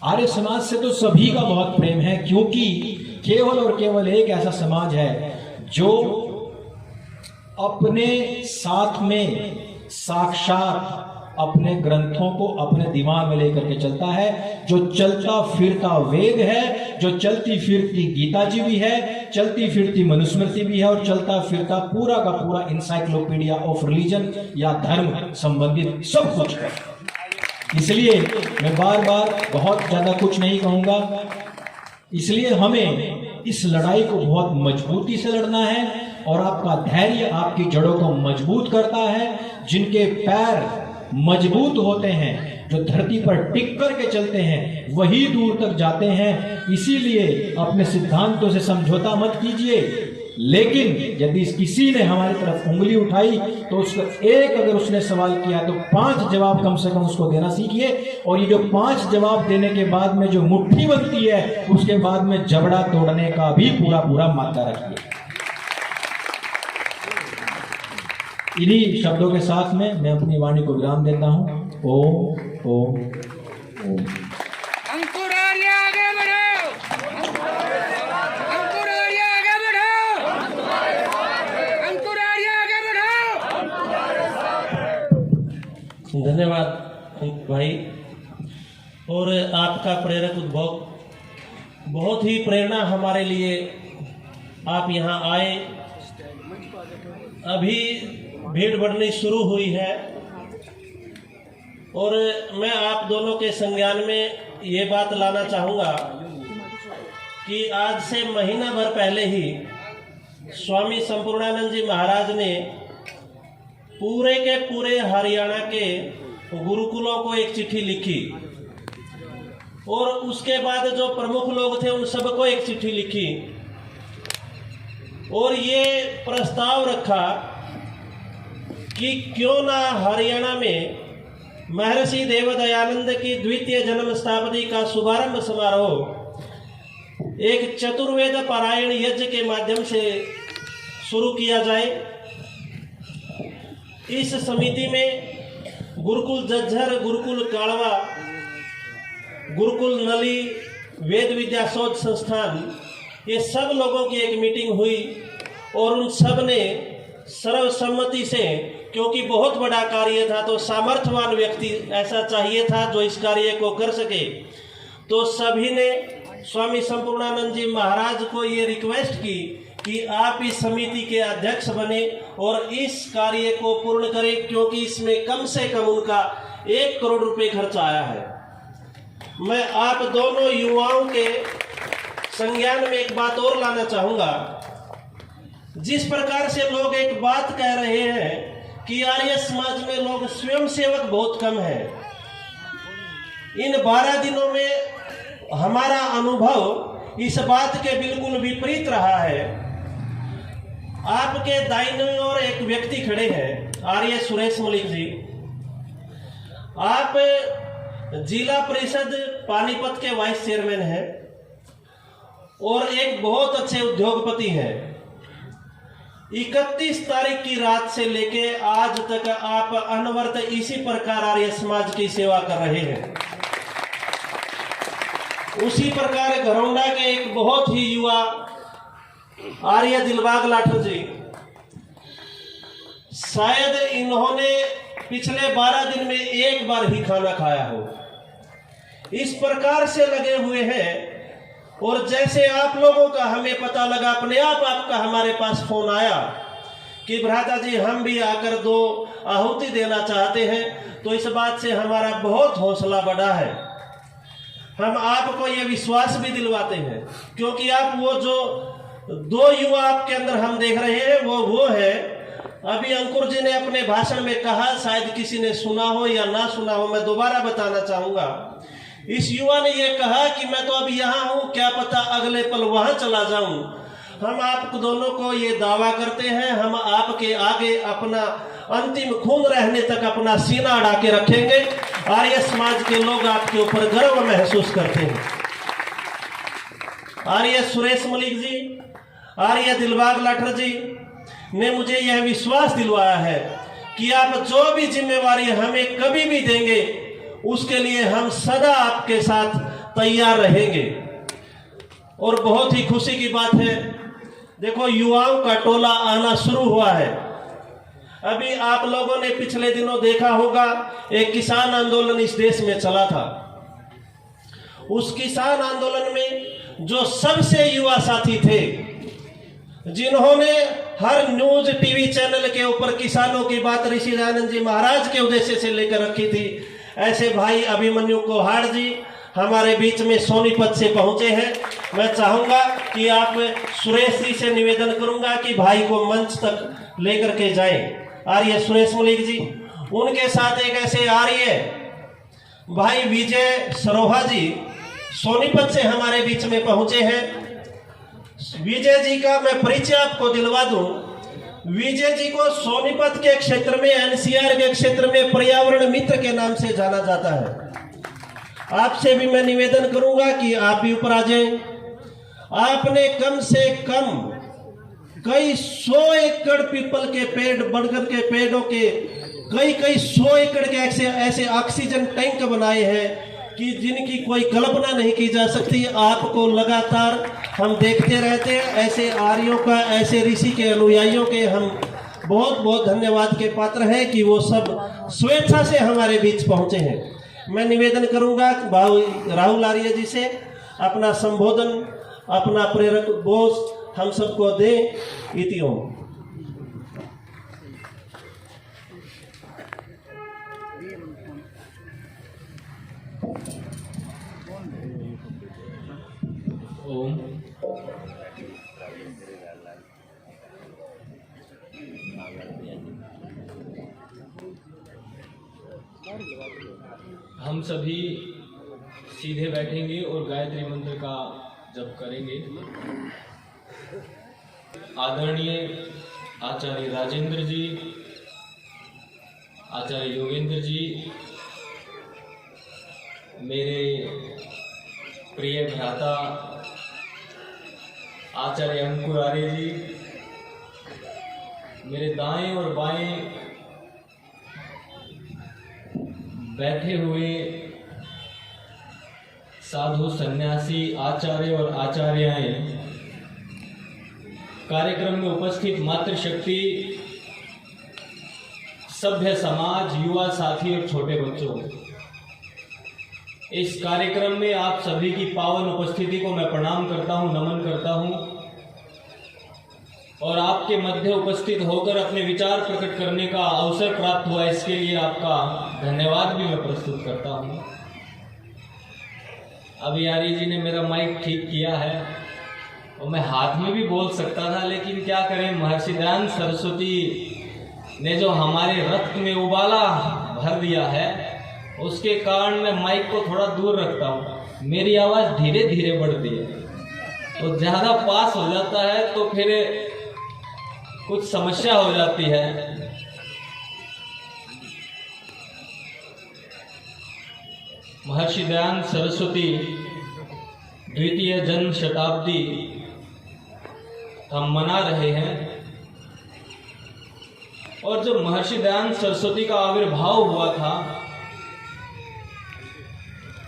आर्य समाज से तो सभी का बहुत प्रेम है, क्योंकि केवल और केवल एक ऐसा समाज है जो अपने साथ में साक्षात अपने ग्रंथों को अपने दिमाग में लेकर के चलता है, जो चलता फिरता वेद है, जो चलती फिरती गीता जी भी है, चलती फिरती मनुस्मृति भी है और चलता फिरता पूरा का पूरा इंसाइक्लोपीडिया ऑफ रिलीजन या धर्म संबंधित सब कुछ है। इसलिए मैं बार बार बहुत ज्यादा कुछ नहीं कहूंगा। इसलिए हमें इस लड़ाई को बहुत मजबूती से लड़ना है और आपका धैर्य आपकी जड़ों को मजबूत करता है। जिनके पैर मजबूत होते हैं, जो धरती पर टिक करके चलते हैं, वही दूर तक जाते हैं। इसीलिए अपने सिद्धांतों से समझौता मत कीजिए। लेकिन यदि किसी ने हमारी तरफ उंगली उठाई तो उसको एक, अगर उसने सवाल किया तो 5 जवाब कम से कम उसको देना सीखिए। और ये जो 5 जवाब देने के बाद में जो मुट्ठी बनती है, उसके बाद में जबड़ा तोड़ने का भी पूरा पूरा मात्रा रखिए। इन्हीं शब्दों के साथ में मैं अपनी वाणी को विराम देता हूं। ओम ओम ओम। अंकुर आर्य आगे बढ़ो, अंकुर आर्य आगे बढ़ो, अंकुर आर्य आगे बढ़ो। धन्यवाद भाई। और आपका प्रेरक उद्भव बहुत ही प्रेरणा हमारे लिए। आप यहाँ आए, अभी भीड़ बढ़नी शुरू हुई है और मैं आप दोनों के संज्ञान में ये बात लाना चाहूँगा कि आज से महीना भर पहले ही स्वामी संपूर्णानंद जी महाराज ने पूरे के पूरे हरियाणा के गुरुकुलों को एक चिट्ठी लिखी और उसके बाद जो प्रमुख लोग थे उन सबको एक चिट्ठी लिखी और ये प्रस्ताव रखा कि क्यों ना हरियाणा में महर्षि देव दयानंद की द्वितीय जन्म शताब्दी का शुभारंभ समारोह एक चतुर्वेद पारायण यज्ञ के माध्यम से शुरू किया जाए। इस समिति में गुरुकुल जज्झर, गुरुकुल काड़वा, गुरुकुल नली, वेद विद्या शोध संस्थान, ये सब लोगों की एक मीटिंग हुई और उन सब ने सर्वसम्मति से, क्योंकि बहुत बड़ा कार्य था तो सामर्थ्यवान व्यक्ति ऐसा चाहिए था जो इस कार्य को कर सके, तो सभी ने स्वामी संपूर्णानंद जी महाराज को ये रिक्वेस्ट की कि आप इस समिति के अध्यक्ष बने और इस कार्य को पूर्ण करें, क्योंकि इसमें कम से कम उनका 1 करोड़ रुपए खर्च आया है। मैं आप दोनों युवाओं के संज्ञान में एक बात और लाना चाहूंगा। जिस प्रकार से लोग एक बात कह रहे हैं कि आर्य समाज में लोग स्वयं सेवक बहुत कम है, इन 12 दिनों में हमारा अनुभव इस बात के बिल्कुल विपरीत रहा है। आपके दाहिने ओर एक व्यक्ति खड़े हैं, आर्य सुरेश मलिक जी। आप जिला परिषद पानीपत के वाइस चेयरमैन हैं और एक बहुत अच्छे उद्योगपति हैं। 31 तारीख की रात से लेके आज तक आप अनवरत इसी प्रकार आर्य समाज की सेवा कर रहे हैं। उसी प्रकार घरौंडा के एक बहुत ही युवा आर्य दिलबाग लाठर जी, शायद इन्होंने पिछले 12 दिन में एक बार ही खाना खाया हो, इस प्रकार से लगे हुए हैं। और जैसे आप लोगों का हमें पता लगा, अपने आप आपका हमारे पास फोन आया कि भ्राता जी हम भी आकर 2 आहुति देना चाहते हैं, तो इस बात से हमारा बहुत हौसला बढ़ा है। हम आपको ये विश्वास भी दिलवाते हैं, क्योंकि आप वो जो 2 युवा आपके अंदर हम देख रहे हैं वो है, अभी अंकुर जी ने अपने भाषण में कहा, शायद किसी ने सुना हो या ना सुना हो, मैं दोबारा बताना चाहूंगा। इस युवा ने यह कहा कि मैं तो अभी यहाँ हूँ, क्या पता अगले पल वहां चला जाऊं। हम आप दोनों को ये दावा करते हैं, हम आपके आगे अपना अंतिम खून रहने तक अपना सीना अड़ा के रखेंगे। आर्य समाज के लोग आपके ऊपर गर्व महसूस करते हैं। आर्य सुरेश मलिक जी, आर्य दिलबाग लाठर जी ने मुझे यह विश्वास दिलवाया है कि आप जो भी जिम्मेवारी हमें कभी भी देंगे, उसके लिए हम सदा आपके साथ तैयार रहेंगे। और बहुत ही खुशी की बात है, देखो युवाओं का टोला आना शुरू हुआ है। अभी आप लोगों ने पिछले दिनों देखा होगा, एक किसान आंदोलन इस देश में चला था। उस किसान आंदोलन में जो सबसे युवा साथी थे, जिन्होंने हर न्यूज टीवी चैनल के ऊपर किसानों की बात ऋषि दयानंद जी महाराज के उद्देश्य से लेकर रखी थी, ऐसे भाई अभिमन्यु कोहाड़ जी हमारे बीच में सोनीपत से पहुंचे हैं। मैं चाहूंगा कि आप सुरेश जी से निवेदन करूंगा कि भाई को मंच तक लेकर के जाएं। आर्य सुरेश मलिक जी, उनके साथ एक ऐसे आर्य भाई विजय सरोहा जी सोनीपत से हमारे बीच में पहुंचे हैं। विजय जी का मैं परिचय आपको दिलवा दूं। विजय जी को सोनीपत के क्षेत्र में, एनसीआर के क्षेत्र में पर्यावरण मित्र के नाम से जाना जाता है। आपसे भी मैं निवेदन करूंगा कि आप भी ऊपर आ जाएं। आपने कम से कम कई 100 एकड़ पीपल के पेड़, बरगद के पेड़ों के कई 100 एकड़ के ऐसे ऑक्सीजन टैंक बनाए हैं कि जिनकी कोई कल्पना नहीं की जा सकती। आपको लगातार हम देखते रहते हैं। ऐसे आर्यों का, ऐसे ऋषि के अनुयायियों के हम बहुत बहुत धन्यवाद के पात्र हैं कि वो सब स्वेच्छा से हमारे बीच पहुंचे हैं। मैं निवेदन करूंगा भाई राहुल आर्य जी से अपना संबोधन, अपना प्रेरक बोझ हम सबको दें। इति ओम। ओम। हम सभी सीधे बैठेंगे और गायत्री मंत्र का जप करेंगे। आदरणीय आचार्य राजेंद्र जी, आचार्य योगेंद्र जी, मेरे प्रिय भ्राता आचार्य अंकुर आर्य जी, मेरे दाएं और बाएं बैठे हुए साधु सन्यासी आचार्य और आचार्याएं, कार्यक्रम में उपस्थित मातृशक्ति, सभ्य समाज, युवा साथी और छोटे बच्चों, इस कार्यक्रम में आप सभी की पावन उपस्थिति को मैं प्रणाम करता हूं, नमन करता हूं और आपके मध्य उपस्थित होकर अपने विचार प्रकट करने का अवसर प्राप्त हुआ, इसके लिए आपका धन्यवाद भी मैं प्रस्तुत करता हूं। अभी आर्य जी ने मेरा माइक ठीक किया है और मैं हाथ में भी बोल सकता था, लेकिन क्या करें, महर्षि दयानंद सरस्वती ने जो हमारे रक्त में उबाला भर दिया है, उसके कारण मैं माइक को थोड़ा दूर रखता हूँ। मेरी आवाज़ धीरे धीरे बढ़ती है, तो ज़्यादा पास हो जाता है तो फिर कुछ समस्या हो जाती है। महर्षि दयानंद सरस्वती द्वितीय जन्म शताब्दी हम मना रहे हैं और जब महर्षि दयानंद सरस्वती का आविर्भाव हुआ था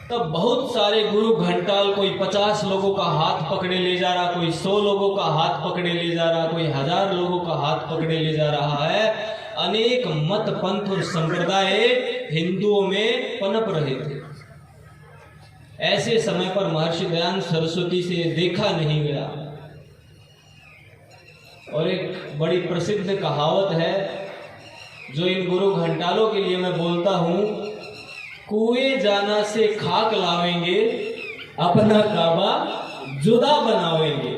तब बहुत सारे गुरु घंटाल, कोई 50 लोगों का हाथ पकड़े ले जा रहा, कोई 100 लोगों का हाथ पकड़े ले जा रहा, कोई 1000 लोगों का हाथ पकड़े ले जा रहा है। अनेक मत, पंथ और संप्रदाय हिंदुओं में पनप रहे थे। ऐसे समय पर महर्षि दयानंद सरस्वती से देखा नहीं गया। और एक बड़ी प्रसिद्ध कहावत है जो इन गुरु घंटालों के लिए मैं बोलता हूं, कुएं जाना से खाक लावेंगे, अपना काबा जुदा बनावेंगे।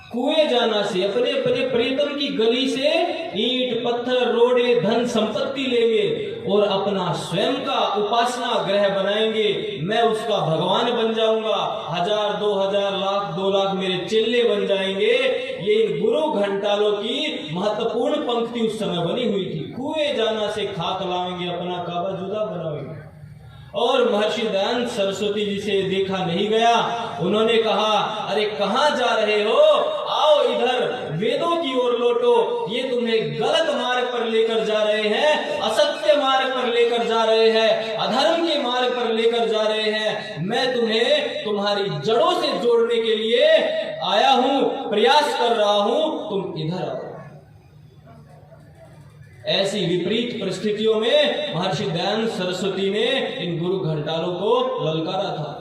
कुएं जाना से, अपने अपने प्रीतम की गली से ईंट पत्थर रोड़े धन संपत्ति लेंगे और अपना स्वयं का उपासना ग्रह बनाएंगे। मैं उसका भगवान बन जाऊंगा, 1000 2000 लाख 2 लाख मेरे चेले बन जाएंगे। ये इन गुरु घंटालों की महत्वपूर्ण पंक्ति उस समय बनी हुई थी। कुएं जाना से खाक लावेंगे, अपना काबा जुदा बनाएंगे। और महर्षि दयानंद सरस्वती जी से देखा नहीं गया। उन्होंने कहा, अरे कहां जा रहे हो, आओ इधर, वेदों की ओर लौटो। ये तुम्हें गलत मार्ग पर लेकर जा रहे हैं, असत्य मार्ग पर लेकर जा रहे हैं, अधर्म के मार्ग पर लेकर जा रहे हैं। मैं तुम्हें तुम्हारी जड़ों से जोड़ने के लिए आया हूं, प्रयास कर रहा हूं, तुम इधर आओ। ऐसी विपरीत परिस्थितियों में महर्षि दयानंद सरस्वती ने इन गुरु घंटालों को ललकारा था।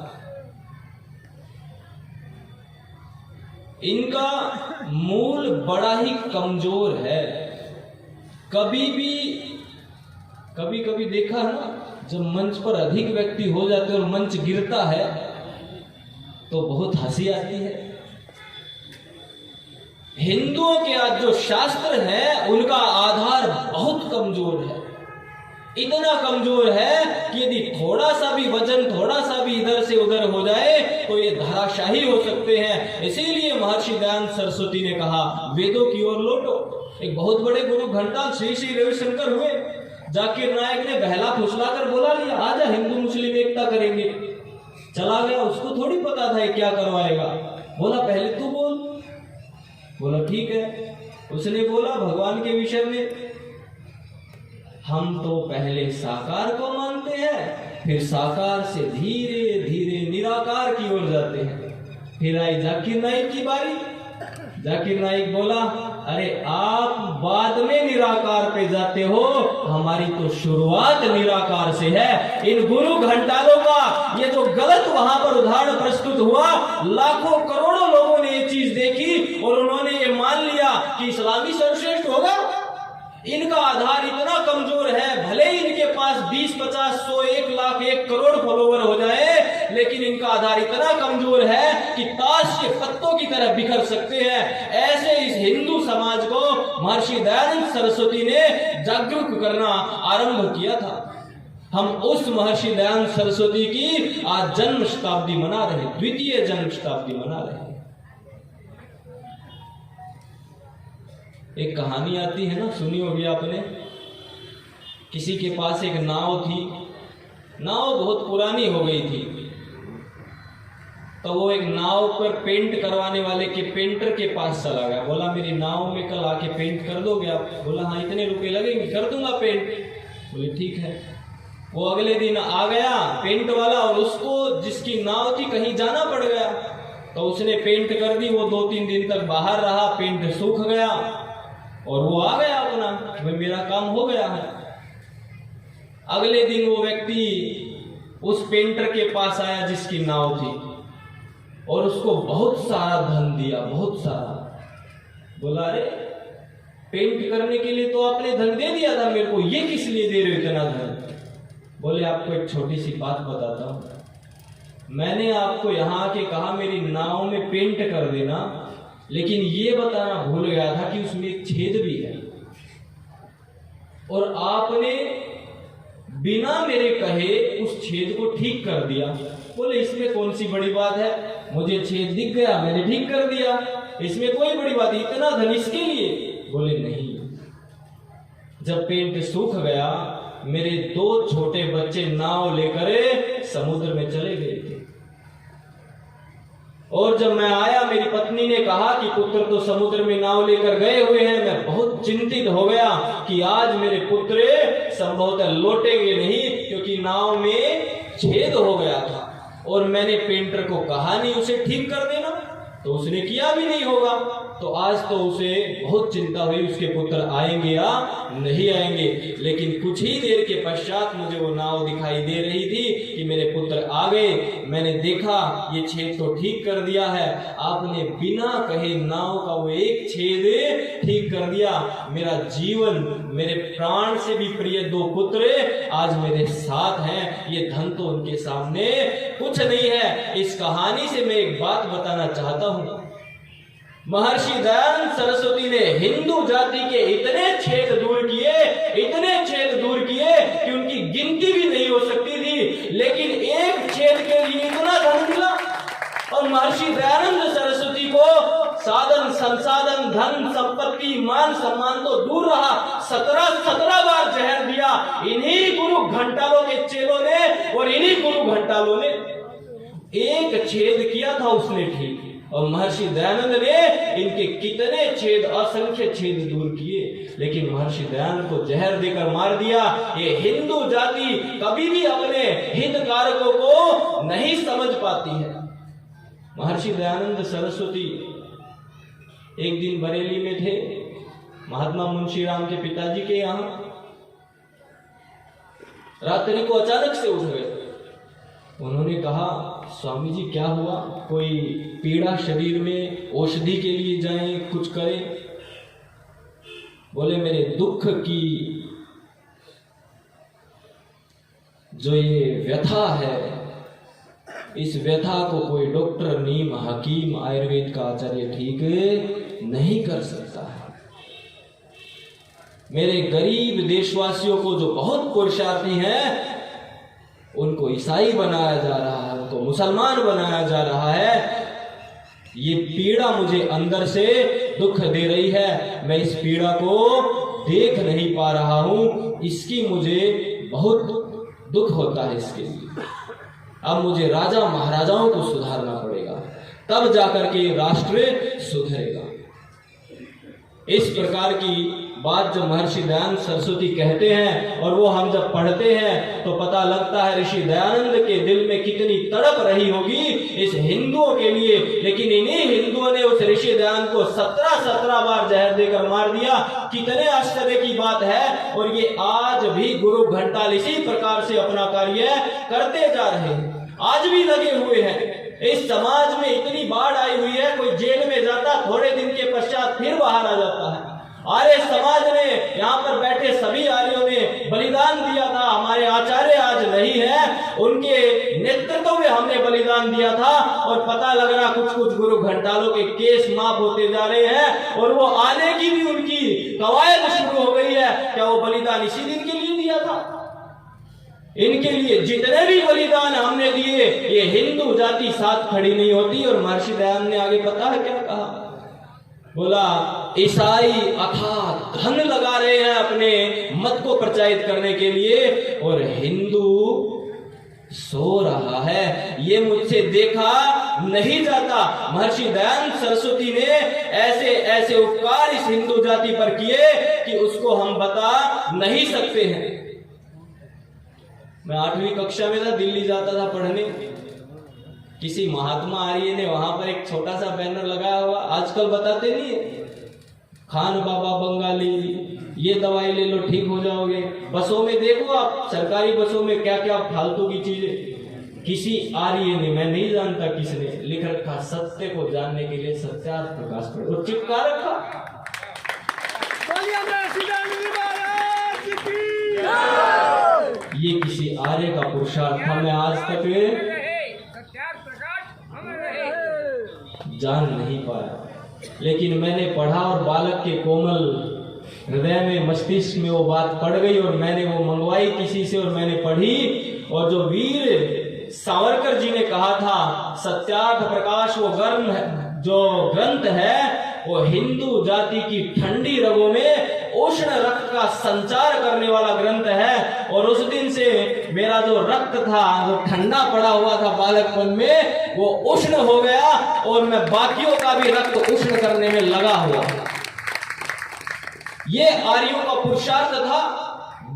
इनका मूल बड़ा ही कमजोर है। कभी कभी देखा है ना, जब मंच पर अधिक व्यक्ति हो जाते और मंच गिरता है तो बहुत हंसी आती है। हिंदुओं के आज जो शास्त्र है उनका आधार बहुत कमजोर है। इतना कमजोर है कि यदि थोड़ा सा भी वजन, थोड़ा सा भी इधर से उधर हो जाए तो ये धराशाही हो सकते हैं। इसीलिए महर्षि दयानंद सरस्वती ने कहा, वेदों की ओर लौटो। एक बहुत बड़े गुरु घंटाल श्री श्री रविशंकर हुए, जाकिर नायक ने बहला फुसला कर बोला लिया, आजा हिंदू मुस्लिम एकता करेंगे। चला गया, उसको थोड़ी पता था क्या करवाएगा। बोला पहले तू बोल। बोला ठीक है। उसने बोला भगवान के विषय में, हम तो पहले साकार को मानते हैं, फिर साकार से धीरे धीरे निराकार की ओर जाते हैं। फिर आई जाकिर नाइक की बारी। जाकिर नाइक बोला, अरे आप बाद में निराकार पे जाते हो, हमारी तो शुरुआत निराकार से है। इन गुरु घंटालों का ये जो गलत वहां पर उदाहरण प्रस्तुत हुआ, लाखों करोड़ों लोगों ने ये चीज देखी और उन्होंने ये मान लिया कि इस्लामी सर्वश्रेष्ठ होगा। इनका आधार इतना कमजोर है, भले ही इनके पास 20 50 100 1 लाख 1 करोड़ फॉलोवर हो जाए, लेकिन इनका आधार इतना कमजोर है कि ताश के पत्तों की तरह बिखर सकते हैं। ऐसे इस हिंदू समाज को महर्षि दयानंद सरस्वती ने जागरूक करना आरंभ किया था। हम उस महर्षि दयानंद सरस्वती की आज जन्म शताब्दी मना रहे, द्वितीय जन्म शताब्दी मना रहे। एक कहानी आती है ना, सुनी होगी आपने। किसी के पास एक नाव थी, नाव बहुत पुरानी हो गई थी, तो वो एक नाव पर पेंट करवाने वाले के पेंटर के पास चला गया। बोला मेरी नाव में कल आके पेंट कर दोगे आप? बोला हाँ इतने रुपए लगेंगे, कर दूंगा पेंट। बोले ठीक है। वो अगले दिन आ गया पेंट वाला, और उसको जिसकी नाव थी कहीं जाना पड़ गया, तो उसने पेंट कर दी। वो 2-3 दिन तक बाहर रहा, पेंट सूख गया और वो आ गया अपना, भाई मेरा काम हो गया है। अगले दिन वो व्यक्ति उस पेंटर के पास आया जिसकी नाव थी, और उसको बहुत सारा धन दिया, बहुत सारा। बोला, अरे पेंट करने के लिए तो आपने धन दे दिया था मेरे को, ये किस लिए दे रहे हो इतना धन? बोले, आपको एक छोटी सी बात बताता हूं। मैंने आपको यहाँ आके कहा मेरी नाव में पेंट कर देना, लेकिन ये बताना भूल गया था कि उसमें एक छेद भी है, और आपने बिना मेरे कहे उस छेद को ठीक कर दिया। बोले, इसमें कौन सी बड़ी बात है, मुझे छेद दिख गया, मैंने ठीक कर दिया, इसमें कोई बड़ी बात, इतना धन इसके लिए? बोले, नहीं। जब पेंट सूख गया, मेरे 2 छोटे बच्चे नाव लेकर समुद्र में चले गए थे, और जब मैं आया मेरी पत्नी ने कहा कि पुत्र तो समुद्र में नाव लेकर गए हुए हैं। मैं बहुत चिंतित हो गया कि आज मेरे पुत्र संभवतः लौटेंगे नहीं, क्योंकि नाव में छेद हो गया था, और मैंने पेंटर को कहा नहीं उसे ठीक कर देना, तो उसने किया भी नहीं होगा। तो आज तो उसे बहुत चिंता हुई उसके पुत्र आएंगे या नहीं आएंगे। लेकिन कुछ ही देर के पश्चात मुझे वो नाव दिखाई दे रही थी कि मेरे पुत्र आ गए। मैंने देखा ये छेद तो ठीक कर दिया है, आपने बिना कहे नाव का वो एक छेद ठीक कर दिया। मेरा जीवन, मेरे प्राण से भी प्रिय 2 पुत्र आज मेरे साथ हैं, ये धन तो उनके सामने कुछ नहीं है। इस कहानी से मैं एक बात बताना चाहता हूं, महर्षि दयानंद सरस्वती ने हिंदू जाति के इतने छेद दूर किए, इतने छेद दूर किए कि उनकी गिनती भी नहीं हो सकती थी, लेकिन एक छेद के लिए इतना धन मिला। और महर्षि दयानंद सरस्वती को साधन, संसाधन, धन, संपत्ति, मान सम्मान तो दूर रहा, 17 बार जहर दिया इन्हीं गुरु घंटालों के चेलों ने, और इन्हीं गुरु घंटालों ने एक छेद किया था उसने ठीक। और महर्षि दयानंद ने इनके कितने छेद, असंख्य छेद दूर किए, लेकिन महर्षि दयानंद को जहर देकर मार दिया। ये हिंदू जाति कभी भी अपने हितकारकों को नहीं समझ पाती है। महर्षि दयानंद सरस्वती एक दिन बरेली में थे, महात्मा मुंशी राम के पिताजी के यहाँ। रात्रि को अचानक से उठ गए। उन्होंने कहा, स्वामी जी क्या हुआ, कोई पीड़ा शरीर में, औषधि के लिए जाएं, कुछ करें? बोले, मेरे दुख की जो ये व्यथा है, इस व्यथा को कोई डॉक्टर, नीम, हकीम, आयुर्वेद का आचार्य ठीक नहीं कर सकता है। मेरे गरीब देशवासियों को जो बहुत पुरुषार्थी हैं, उनको ईसाई बनाया जा रहा है, उनको मुसलमान बनाया जा रहा है। ये पीड़ा मुझे अंदर से दुख दे रही है, मैं इस पीड़ा को देख नहीं पा रहा हूं, इसकी मुझे बहुत दुख होता है इसके लिए। अब मुझे राजा महाराजाओं को सुधारना पड़ेगा, तब जाकर के राष्ट्र सुधरेगा। इस प्रकार की बात जो महर्षि दयानंद सरस्वती कहते हैं, और वो हम जब पढ़ते हैं तो पता लगता है ऋषि दयानंद के दिल में कितनी तड़प रही होगी इस हिंदुओं के लिए। लेकिन इन्हीं हिंदुओं ने उस ऋषि दयानंद को 17 बार जहर देकर मार दिया। कितने आश्चर्य की बात है। और ये आज भी गुरु घंटाल इसी प्रकार से अपना कार्य करते जा रहे हैं, आज भी लगे हुए हैं। इस समाज में इतनी बाढ़ आई हुई है, कोई जेल में जाता, थोड़े दिन के पश्चात फिर बाहर आ जाता है। आर्य समाज ने, यहाँ पर बैठे सभी आर्यों ने बलिदान दिया था। हमारे आचार्य आज नहीं है, उनके नेतृत्व में हमने बलिदान दिया था। और पता लग रहा कुछ गुरु घंटालों के केस माफ होते जा रहे हैं, और वो आने की भी उनकी कवायद शुरू हो गई है। क्या वो बलिदान इसी दिन के लिए दिया था? इनके लिए जितने भी बलिदान हमने दिए, ये हिंदू जाति साथ खड़ी नहीं होती। और महर्षि दयानंद ने आगे पता है क्या कहा? बोला, ईसाई अथाह धन लगा रहे हैं अपने मत को प्रचारित करने के लिए, और हिंदू सो रहा है, ये मुझसे देखा नहीं जाता। महर्षि दयानंद सरस्वती ने ऐसे ऐसे उपकार इस हिंदू जाति पर किए कि उसको हम बता नहीं सकते हैं। मैं 8वीं कक्षा में था, दिल्ली जाता था पढ़ने। किसी महात्मा आर्य ने वहां पर एक छोटा सा बैनर लगाया हुआ, आजकल बताते नहीं है, खान बाबा बंगाली, ये दवाई ले लो ठीक हो जाओगे। बसों में देखो आप, सरकारी बसों में क्या क्या फालतू की चीजें। किसी आर्य ने, मैं नहीं जानता किसने, लिख रखा सत्य को जानने के लिए सत्यार्थ प्रकाश करो, और चिपका रखा। बोलिए राशिदानंद महाराज की ये किसी आर्य का पुरुषार्थ था। मैं आज तक सत्यार्थ प्रकाश अमर रहे। जान नहीं पाया, लेकिन मैंने पढ़ा और बालक के कोमल हृदय में, मस्तिष्क में वो बात पड़ गई और मैंने वो मंगवाई किसी से और मैंने पढ़ी। और जो वीर सावरकर जी ने कहा था, सत्यार्थ प्रकाश वो जो ग्रंथ है वो हिंदू जाति की ठंडी रगों में उष्ण रक्त का संचार करने वाला ग्रंथ है। और उस दिन से मेरा जो रक्त था, जो ठंडा पड़ा हुआ था बालकपन में, वो उष्ण हो गया और मैं बाकियों का भी रक्त उष्ण करने में लगा हुआ। ये आर्यों का पुरुषार्थ था।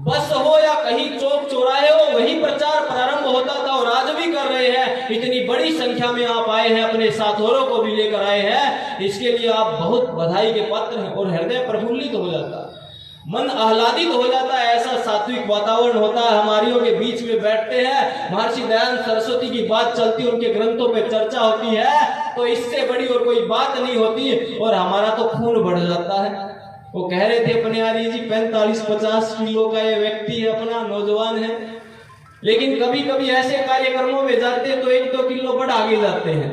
बस हो या कहीं चौक चौराहे हो, वही प्रचार प्रारंभ होता था और आज भी कर रहे हैं। इतनी बड़ी संख्या में आप आए हैं, अपने साथोरों को भी लेकर आए हैं, इसके लिए आप बहुत बधाई के पात्र हैं। और हृदय प्रफुल्लित हो जाता है, मन आह्लादित हो जाता है, ऐसा सात्विक वातावरण होता है। हमारियों के बीच में बैठते हैं, महर्षि दयानंद सरस्वती की बात चलती, उनके ग्रंथों पे चर्चा होती है, तो इससे बड़ी और कोई बात नहीं होती और हमारा तो खून बढ़ जाता है। वो कह रहे थे अपने आर्य जी, 45-50 किलो का ये व्यक्ति है, अपना नौजवान है, लेकिन कभी कभी ऐसे कार्यक्रमों में जाते तो 1-2 किलो बढ़ आगे जाते हैं।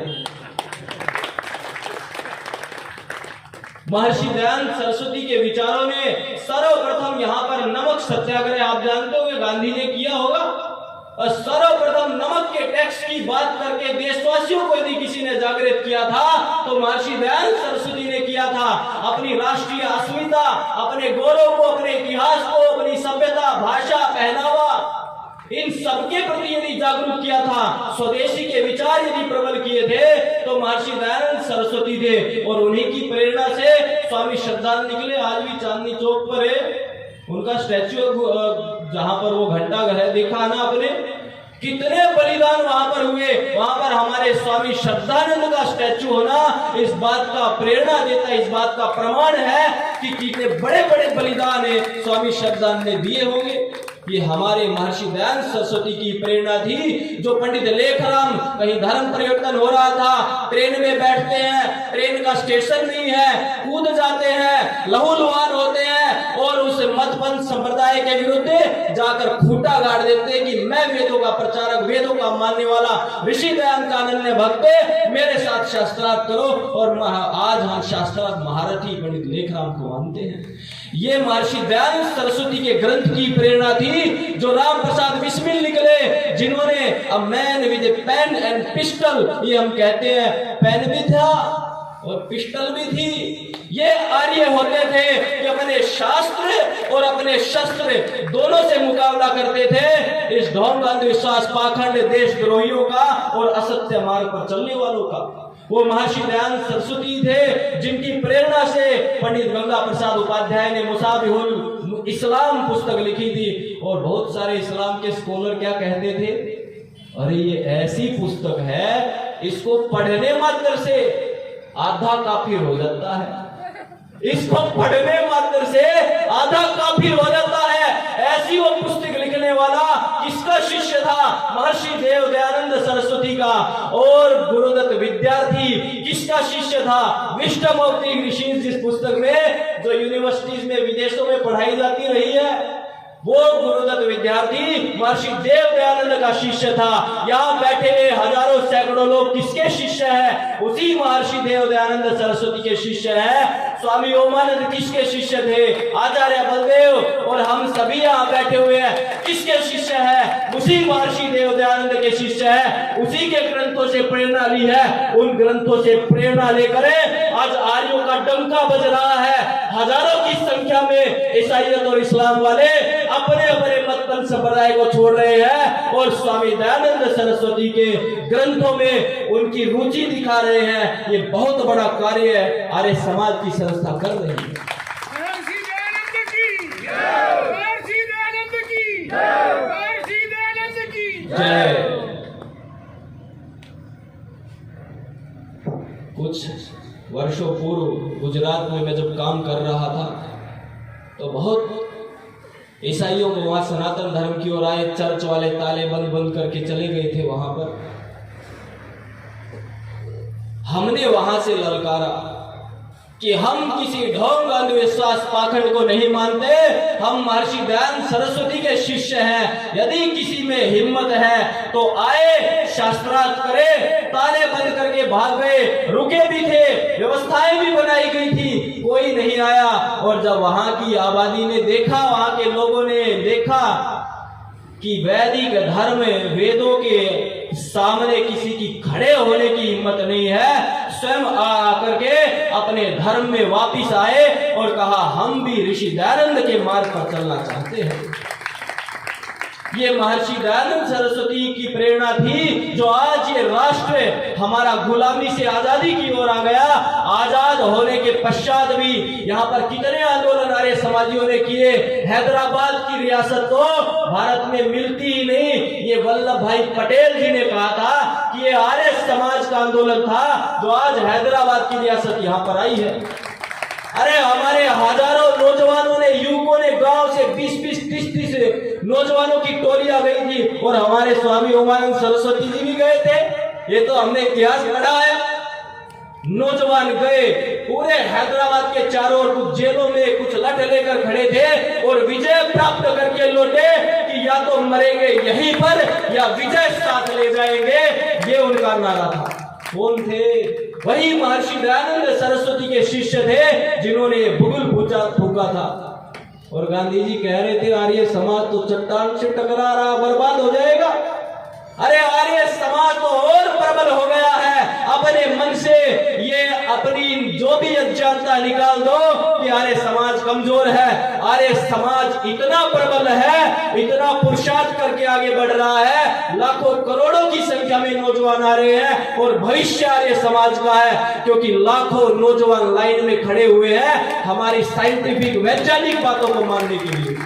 महर्षि दयानंद सरस्वती के विचारों ने सर्वप्रथम यहाँ पर नमक सत्याग्रह, आप जानते हो गांधी ने किया होगा, और सर्वप्रथम नमक के टैक्स की बात करके देशवासियों को यदि किसी ने जागृत किया था तो महर्षि दयानंद सरस्वती ने किया था। अपनी राष्ट्रीय अस्मिता, अपने गौरव को, अपने इतिहास को, अपनी सभ्यता, भाषा, पहनावा, इन सबके प्रति यदि जागरूक किया था, स्वदेशी के विचार यदि प्रबल किए थे तो महर्षि दयानंद सरस्वती थे। और उन्हीं की प्रेरणा से स्वामी श्रद्धानंद निकले। आज भी चांदनी चौक पर है उनका स्टैच्यू, जहां पर वो घंटा घर है, देखा ना आपने, कितने बलिदान वहां पर हुए। वहां पर हमारे स्वामी श्रद्धानंद का स्टैच्यू होना इस बात का प्रेरणा देता है, इस बात का प्रमाण है कि कितने बड़े बड़े बलिदान है स्वामी श्रद्धानंद ने दिए होंगे। ये हमारे महर्षि दयानंद सरस्वती की प्रेरणा थी। जो पंडित लेखराम, कहीं धर्म परिवर्तन हो रहा था, ट्रेन में बैठते हैं, ट्रेन का स्टेशन नहीं है, कूद जाते हैं, लहूलुहान होते हैं और उस मतपंथ संप्रदाय के विरुद्ध जाकर खूंटा गाड़ देते हैं कि मैं वेदों का प्रचारक, वेदों का मानने वाला ऋषि दयानंद अनन्य भक्त, मेरे साथ शास्त्रार्थ करो। और आज हम शास्त्रार्थ महारथी पंडित लेखराम को मानते हैं। ये महर्षि दयानंद सरस्वती के ग्रंथ की प्रेरणा थी। जो राम प्रसाद बिस्मिल निकले, जिन्होंने a man with pen and pistol, ये हम कहते हैं, पेन भी था और पिस्टल भी थी। ये आर्य होते थे कि अपने शास्त्र और अपने शस्त्र दोनों से मुकाबला करते थे, इस ढोंग अंधविश्वास, पाखंड, देशद्रोहियों का और असत्य मार्ग पर चलने वालों का। वो महर्षि दयानंद सरस्वती थे जिनकी प्रेरणा से पंडित गंगा प्रसाद उपाध्याय ने मुसाबिहुल इस्लाम पुस्तक लिखी थी। और बहुत सारे इस्लाम के स्कॉलर क्या कहते थे, अरे ये ऐसी पुस्तक है, इसको पढ़ने मात्र से आधा काफिर हो जाता है, इसको पढ़ने मात्र से आधा काफिर हो जाता है। ऐसी वो पुस्तक लिखने वाला किसका शिष्य था? महर्षि देव दयानंद सरस्वती का। और गुरुदत्त विद्यार्थी किसका शिष्य था? विस्डम ऑफ द ऋषिज, जिस पुस्तक में जो यूनिवर्सिटीज में, विदेशों में पढ़ाई जाती रही है, वो गुरुदत्त विद्यार्थी महर्षि देव दयानंद का शिष्य था। यहाँ बैठे हुए हजारों सैकड़ों लोग किसके शिष्य हैं? उसी महर्षि देव दयानंद सरस्वती के शिष्य हैं। स्वामी ओमानंद किसके शिष्य थे? आचार्य बलदेव। और हम सभी यहाँ बैठे हुए हैं, किसके शिष्य हैं? उसी महर्षि देव दयानंद के शिष्य हैं। उसी के ग्रंथों से प्रेरणा ली है। उन ग्रंथों से प्रेरणा लेकर आज आर्यों का डंका बज रहा है। हजारों की संख्या में ईसाईयत और इस्लाम वाले अपने अपने मतपंथ संप्रदाय को छोड़ रहे हैं और स्वामी दयानंद सरस्वती के ग्रंथों में उनकी रुचि दिखा रहे हैं। ये बहुत बड़ा कार्य है, आर्य समाज की संस्था कर रही है। महर्षि दयानंद की, महर्षि दयानंद की, महर्षि दयानंद जय। कुछ वर्षों पूर्व गुजरात में मैं जब काम कर रहा था तो बहुत ईसाइयों को वहां सनातन धर्म की ओर आए, चर्च वाले ताले बंद बंद करके चले गए थे। वहां पर हमने वहां से ललकारा कि हम किसी ढोंग अंधविश्वास पाखंड को नहीं मानते, हम महर्षि दयानंद सरस्वती के शिष्य हैं। यदि किसी में हिम्मत है तो आए, शास्त्रार्थ करे। ताले बंद करके भाग गए, रुके भी थे, व्यवस्थाएं भी बनाई गई थी, कोई नहीं आया। और जब वहां की आबादी ने देखा, वहां के लोगों ने देखा कि वैदिक धर्म, वेदों के सामने किसी की खड़े होने की हिम्मत नहीं है, स्वयं आकर के अपने धर्म में वापिस आए और कहा हम भी ऋषि दयानंद के मार्ग पर चलना चाहते हैं। ये महर्षि दयानंद सरस्वती की प्रेरणा थी जो आज ये राष्ट्र हमारा गुलामी से आजादी की ओर आ गया। आजाद होने के पश्चात भी यहाँ पर कितने आंदोलन आर्य समाजियों ने किए। हैदराबाद की रियासत तो भारत में मिलती ही नहीं। ये वल्लभ भाई पटेल जी ने कहा था कि ये आर्य समाज का आंदोलन था जो आज हैदराबाद की रियासत यहाँ पर आई है। अरे हमारे हजारों नौजवानों ने, युवकों ने गांव से 20-20, 30-30 नौजवानों की टोलियां गई थी और हमारे स्वामी ओमानंद सरस्वती जी भी गए थे। ये तो हमने इतिहास पढ़ा है। नौजवान गए, पूरे हैदराबाद के चारों ओर, कुछ जेलों में कुछ लठ लेकर खड़े थे और विजय प्राप्त करके लौटे कि या तो मरेंगे यहीं पर या विजय साथ ले जाएंगे। ये उनका नारा था। कौन थे? वही महर्षि दयानंद सरस्वती के शिष्य थे जिन्होंने बुगुल फूका था। और गांधी जी कह रहे थे आर्य समाज तो चट्टान से टकरा रहा, बर्बाद हो जाएगा। अरे आर्य समाज तो और प्रबल हो गया है। अपने मन से ये अपनी जो भी अज्ञानता निकाल दो कि आर्य समाज कमजोर है। आर्य समाज इतना प्रबल है, इतना पुरुषार्थ करके आगे बढ़ रहा है। लाखों करोड़ों की संख्या में नौजवान आ रहे हैं और भविष्य आर्य समाज का है, क्योंकि लाखों नौजवान लाइन में खड़े हुए हैं हमारी साइंटिफिक वैज्ञानिक बातों को मानने के लिए।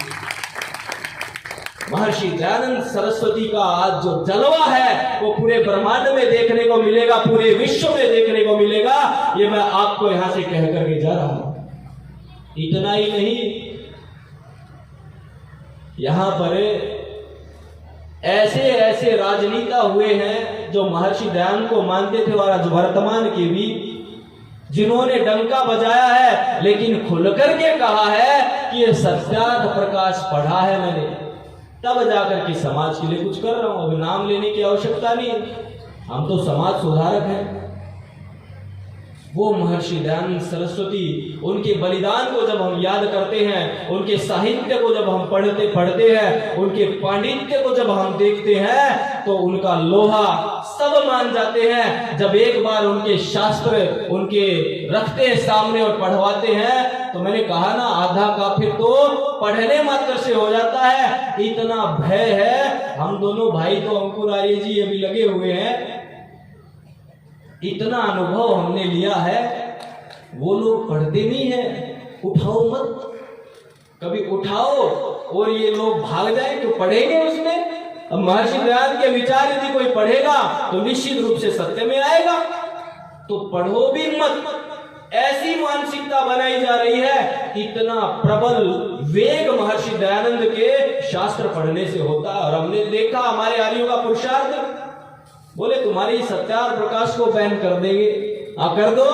महर्षि दयानंद सरस्वती का आज जो जलवा है वो पूरे ब्रह्मांड में देखने को मिलेगा, पूरे विश्व में देखने को मिलेगा। ये मैं आपको यहां से कह करके जा रहा हूं। इतना ही नहीं, यहां पर ऐसे ऐसे राजनेता हुए हैं जो महर्षि दयानंद को मानते थे और आज वर्तमान के भी, जिन्होंने डंका बजाया है लेकिन खुलकर के कहा है कि ये सत्यार्थ प्रकाश पढ़ा है मैंने, तब जाकर के समाज के लिए कुछ कर रहा हूं। अभी नाम लेने की आवश्यकता नहीं, हम तो समाज सुधारक हैं। वो महर्षि दयानंद सरस्वती, उनके बलिदान को जब हम याद करते हैं, उनके साहित्य को जब हम पढ़ते हैं, उनके पांडित्य को जब हम देखते हैं तो उनका लोहा सब मान जाते हैं। जब एक बार उनके शास्त्र उनके रखते हैं सामने और पढ़वाते हैं तो मैंने कहा ना, आधा काफिर तो पढ़ने मात्र से हो जाता है। इतना भय है। हम दोनों भाई तो अंकुर आर्य जी अभी लगे हुए हैं, इतना अनुभव हमने लिया है। वो लोग पढ़ते नहीं है, उठाओ मत, कभी उठाओ और ये लोग भाग जाए तो पढ़ेंगे उसमें। अब महर्षि दयानंद के विचार यदि कोई पढ़ेगा तो निश्चित रूप से सत्य में आएगा, तो पढ़ो भी मत। ऐसी मानसिकता बनाई जा रही है। इतना प्रबल वेग महर्षि दयानंद के शास्त्र पढ़ने से होता है। और हमने देखा हमारे आर्यों का पुरुषार्थ, बोले तुम्हारी सत्यार्थ प्रकाश को बैन कर देंगे, कर दो।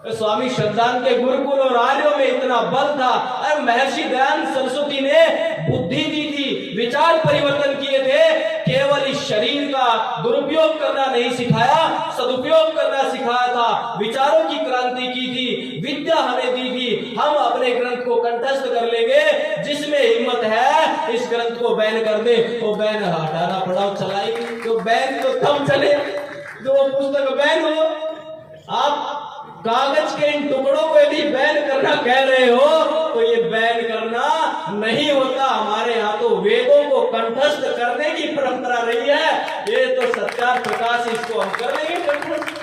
स्वामी श्रद्धानंद के गुरुकुल और आर्यों में इतना बल था। अरे महर्षि दयानंद सरस्वती ने बुद्धि दी थी, विचार परिवर्तन किए थे। केवल इस शरीर का दुरुपयोग करना नहीं सिखाया, सदुपयोग करना सिखाया था। विचारों की क्रांति की थी, विद्या हमें दी थी। हम अपने ग्रंथ को कंठस्थ कर लेंगे। जिसमें हिम्मत है इस ग्रंथ को बैन कर दे, वो बैन हटाना पड़ा चलाएगी। तो बैन तो तब चले जो पुस्तक बैन हो। आप कागज के इन टुकड़ों को यदि बैन करना कह रहे हो तो ये बैन करना नहीं होता। हमारे यहाँ तो वेदों को कंठस्थ करने की परंपरा रही है। ये तो सत्यार्थ प्रकाश, इसको हम कर लेंगे कंठस्थ।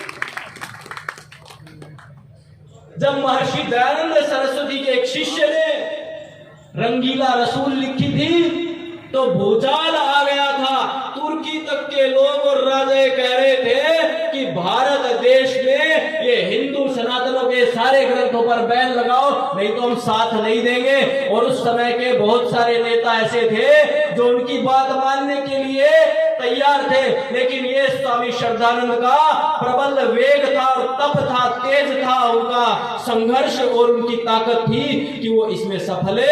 जब महर्षि दयानंद सरस्वती के एक शिष्य ने रंगीला रसूल लिखी थी तो भूचाल आ गया था। तुर्की के लोग और राजा कह रहे थे कि भारत देश में ये हिंदू सनातनों के सारे ग्रंथों पर बैन लगाओ, नहीं तो हम साथ नहीं देंगे। और उस समय के बहुत सारे नेता ऐसे थे जो उनकी बात मानने के लिए तैयार थे, लेकिन ये स्वामी श्रद्धानंद का प्रबल वेग था और तप था, तेज था उनका संघर्ष और उनकी ताकत थी कि वो इसमें सफल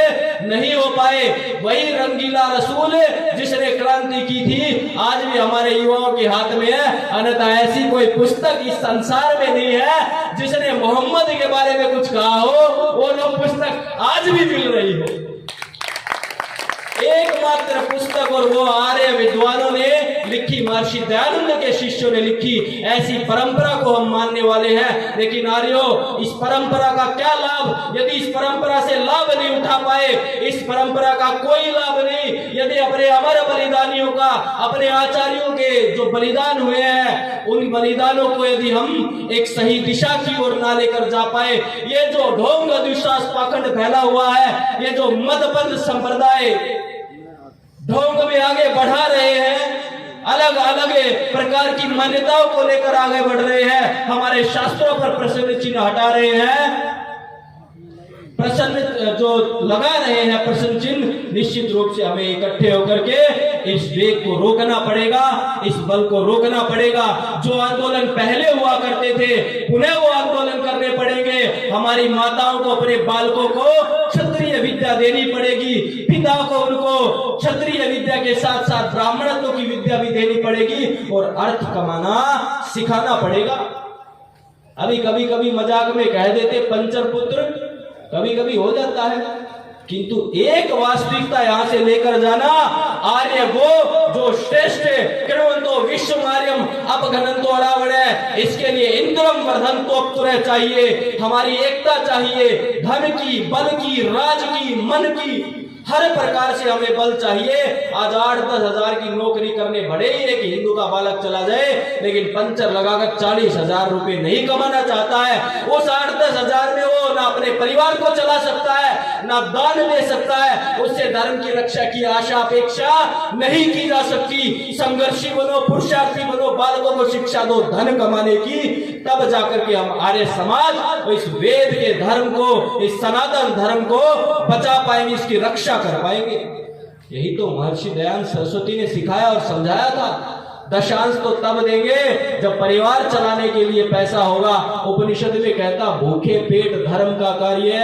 नहीं हो पाए। वही रंगीला रसूल जिसने क्रांति की थी आज भी हमारे युवाओं के हाथ में है, अन्यथा ऐसी कोई पुस्तक इस संसार में नहीं है जिसने मोहम्मद के बारे में कुछ कहा हो, वो लोग पुस्तक आज भी मिल रही हो। एकमात्र पुस्तक और वो आर्य विद्वानों ने लिखी, महर्षि दयानंद के शिष्यों ने लिखी। ऐसी परंपरा को हम मानने वाले हैं, लेकिन आर्यो इस परंपरा का क्या लाभ? यदि इस परंपरा से लाभ नहीं उठा पाए, इस परंपरा का कोई लाभ नहीं यदि अपने अमर बलिदानियों का, अपने आचार्यों के जो बलिदान हुए हैं उन बलिदानों को यदि हम एक सही दिशा की ओर ना लेकर जा पाए, ये जो ढोंग विश्वास पाखंड फैला हुआ है, ये जो मतबंध संप्रदाय ढोंग में आगे बढ़ा रहे हैं, अलग अलग प्रकार की मान्यताओं को लेकर आगे बढ़ रहे हैं, हमारे शास्त्रों पर प्रश्न चिन्ह हटा रहे हैं, प्रश्न जो लगा रहे हैं प्रश्न चिन्ह, निश्चित रूप से हमें इकट्ठे होकर के इस वेग को रोकना पड़ेगा, इस बल को रोकना पड़ेगा। जो आंदोलन पहले हुआ करते थे पुनः वो आंदोलन करने पड़ेंगे। हमारी माताओं को, अपने बालकों को क्षत्रिय विद्या देनी पड़ेगी, पिता को उनको क्षत्रिय विद्या के साथ साथ ब्राह्मणत्व की विद्या भी देनी पड़ेगी और अर्थ कमाना सिखाना पड़ेगा। अभी कभी कभी मजाक में कह देते पंचर पुत्र, कभी कभी हो जाता है, किंतु एक वास्तविकता यहां से लेकर जाना, आर्य वो जो श्रेष्ठ किण्वंतो विश्वमार्यम अपघनंतो अरावण है, इसके लिए इंद्रम वर्धनतो चाहिए, हमारी एकता चाहिए, धन की, बल की, राज की, मन की, हर प्रकार से हमें बल चाहिए। आज 8-10 हजार की नौकरी करने भले ही एक हिंदू का बालक चला जाए, लेकिन पंचर लगाकर 40,000 रुपए नहीं कमाना चाहता है। उस 8-10 हजार में वो ना अपने परिवार को चला सकता है, ना दान दे सकता है, उससे धर्म की रक्षा की आशा अपेक्षा नहीं की जा सकती। संघर्षी बनो, पुरुषार्थी बनो, बालकों को शिक्षा दो धन कमाने की, तब जाकर के हम आर्य समाज इस वेद के धर्म को, इस सनातन धर्म को बचा पाएंगे, इसकी रक्षा कर पाएंगे। यही तो महर्षि दयानंद सरस्वती ने सिखाया और समझाया था। दशांश तो तब देंगे जब परिवार चलाने के लिए पैसा होगा। उपनिषद में कहता भूखे पेट धर्म का कार्य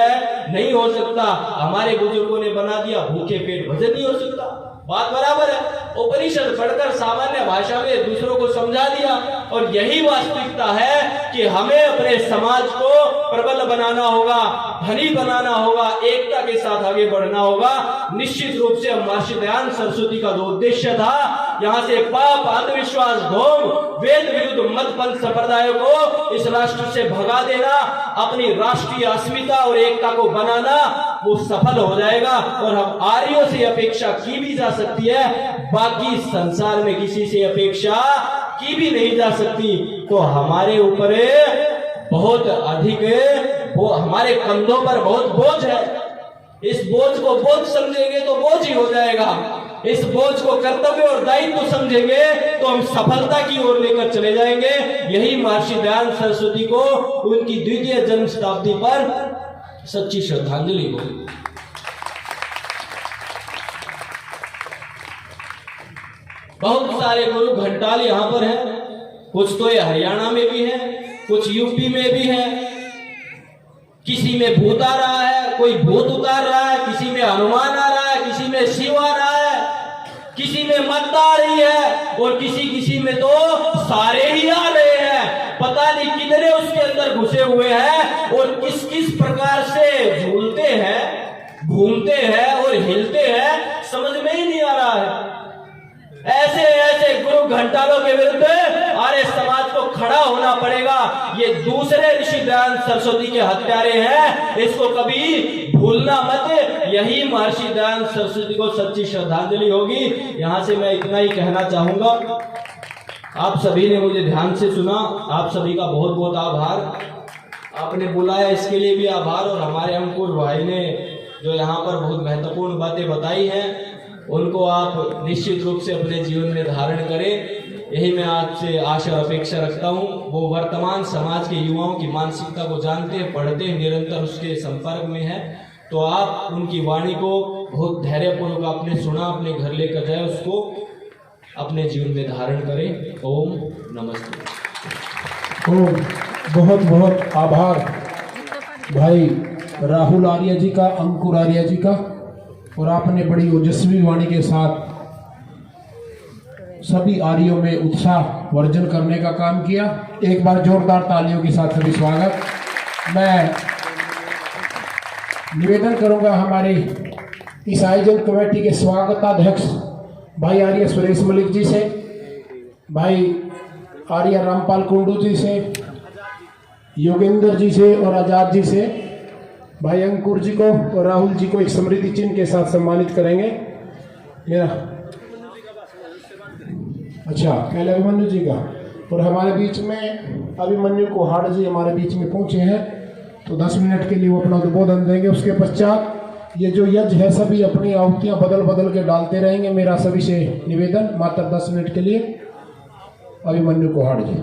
नहीं हो सकता, हमारे बुजुर्गों ने बना दिया भूखे पेट भजन नहीं हो सकता। बात बराबर है, उपनिषद पढ़कर सामान्य भाषा में दूसरों को समझा दिया। और यही वास्तविकता है कि हमें अपने समाज को प्रबल बनाना होगा, धनी बनाना होगा, एकता के साथ आगे बढ़ना होगा। निश्चित रूप से महर्षि दयानंद सरस्वती का जो उद्देश्य था, यहाँ से पाप, अंधविश्वास, ढोंग, वेद विरुद्ध मतपंथ संप्रदायों को इस राष्ट्र से भगा देना, अपनी राष्ट्रीय अस्मिता और एकता को बनाना, वो सफल हो जाएगा। और हम आर्यों से अपेक्षा की भी जा सकती है, बाकी संसार में किसी से अपेक्षा की भी नहीं जा सकती। तो हमारे ऊपर बहुत अधिक, वो हमारे कंधों पर बहुत बोझ है। इस बोझ को बोझ समझेंगे तो बोझ ही हो जाएगा, इस बोझ को कर्तव्य और दायित्व समझेंगे तो हम सफलता की ओर लेकर चले जाएंगे। यही महर्षि दयानंद सरस्वती को उनकी द्वितीय जन्म शताब्दी पर सच्ची श्रद्धांजलि होगी। बहुत सारे गुरु घंटाल यहाँ पर हैं, कुछ तो ये हरियाणा में भी है, कुछ यूपी में भी है। किसी में भूत आ रहा है, कोई भूत उतार रहा है, किसी में हनुमान आ रहा है, किसी में शिव आ रहा है, किसी में मत आ रही है, और किसी में तो सारे ही आ रहे हैं। पता नहीं कितने उसके अंदर घुसे हुए हैं और किस किस प्रकार से झूलते हैं, घूमते हैं और हिलते हैं, समझ में ही नहीं आ रहा है। ऐसे ऐसे गुरु घंटालों के विरुद्ध आर्य समाज को खड़ा होना पड़ेगा। ये दूसरे ऋषि दयानंद सरस्वती के हत्यारे हैं, इसको कभी भूलना मत। यही महर्षि दयानंद सरस्वती को सच्ची श्रद्धांजलि होगी। यहां से मैं इतना ही कहना चाहूंगा। आप सभी ने मुझे ध्यान से सुना, आप सभी का बहुत बहुत आभार। आपने बुलाया इसके लिए भी आभार, और हमारे अंकुर भाई ने जो यहाँ पर बहुत महत्वपूर्ण बातें बताई हैं, उनको आप निश्चित रूप से अपने जीवन में धारण करें। यही मैं आपसे आशा और अपेक्षा रखता हूँ। वो वर्तमान समाज के युवाओं की मानसिकता को जानते हैं, पढ़ते हैं, निरंतर उसके संपर्क में है। तो आप उनकी वाणी को बहुत धैर्यपूर्वक आपने सुना, अपने घर लेकर जाए, उसको अपने जीवन में धारण करें। ओम नमस्ते। ओम। बहुत बहुत आभार भाई राहुल आर्य जी का, अंकुर आर्य जी का। और आपने बड़ी ओजस्वी वाणी के साथ सभी आर्यों में उत्साह वर्जन करने का काम किया। एक बार जोरदार तालियों के साथ सभी स्वागत। मैं निवेदन करूंगा हमारी इस आयोजन कमेटी के स्वागताध्यक्ष भाई आर्य सुरेश मलिक जी से, भाई आर्य रामपाल कुंडू जी से, योगेंद्र जी से और आजाद जी से, भाई अंकुर जी को और राहुल जी को एक समृद्धि चिन्ह के साथ सम्मानित करेंगे। मेरा अच्छा पहले अभिमन्यु जी का। और हमारे बीच में अभिमन्यु कोहाड़ जी हमारे बीच में पहुंचे हैं, तो 10 मिनट के लिए वो अपना उद्बोधन देंगे। उसके पश्चात ये जो यज्ञ है सभी अपनी आहुतियां बदल बदल के डालते रहेंगे। मेरा सभी से निवेदन, मात्र 10 मिनट के लिए अभिमन्यु कोहाड़ जी।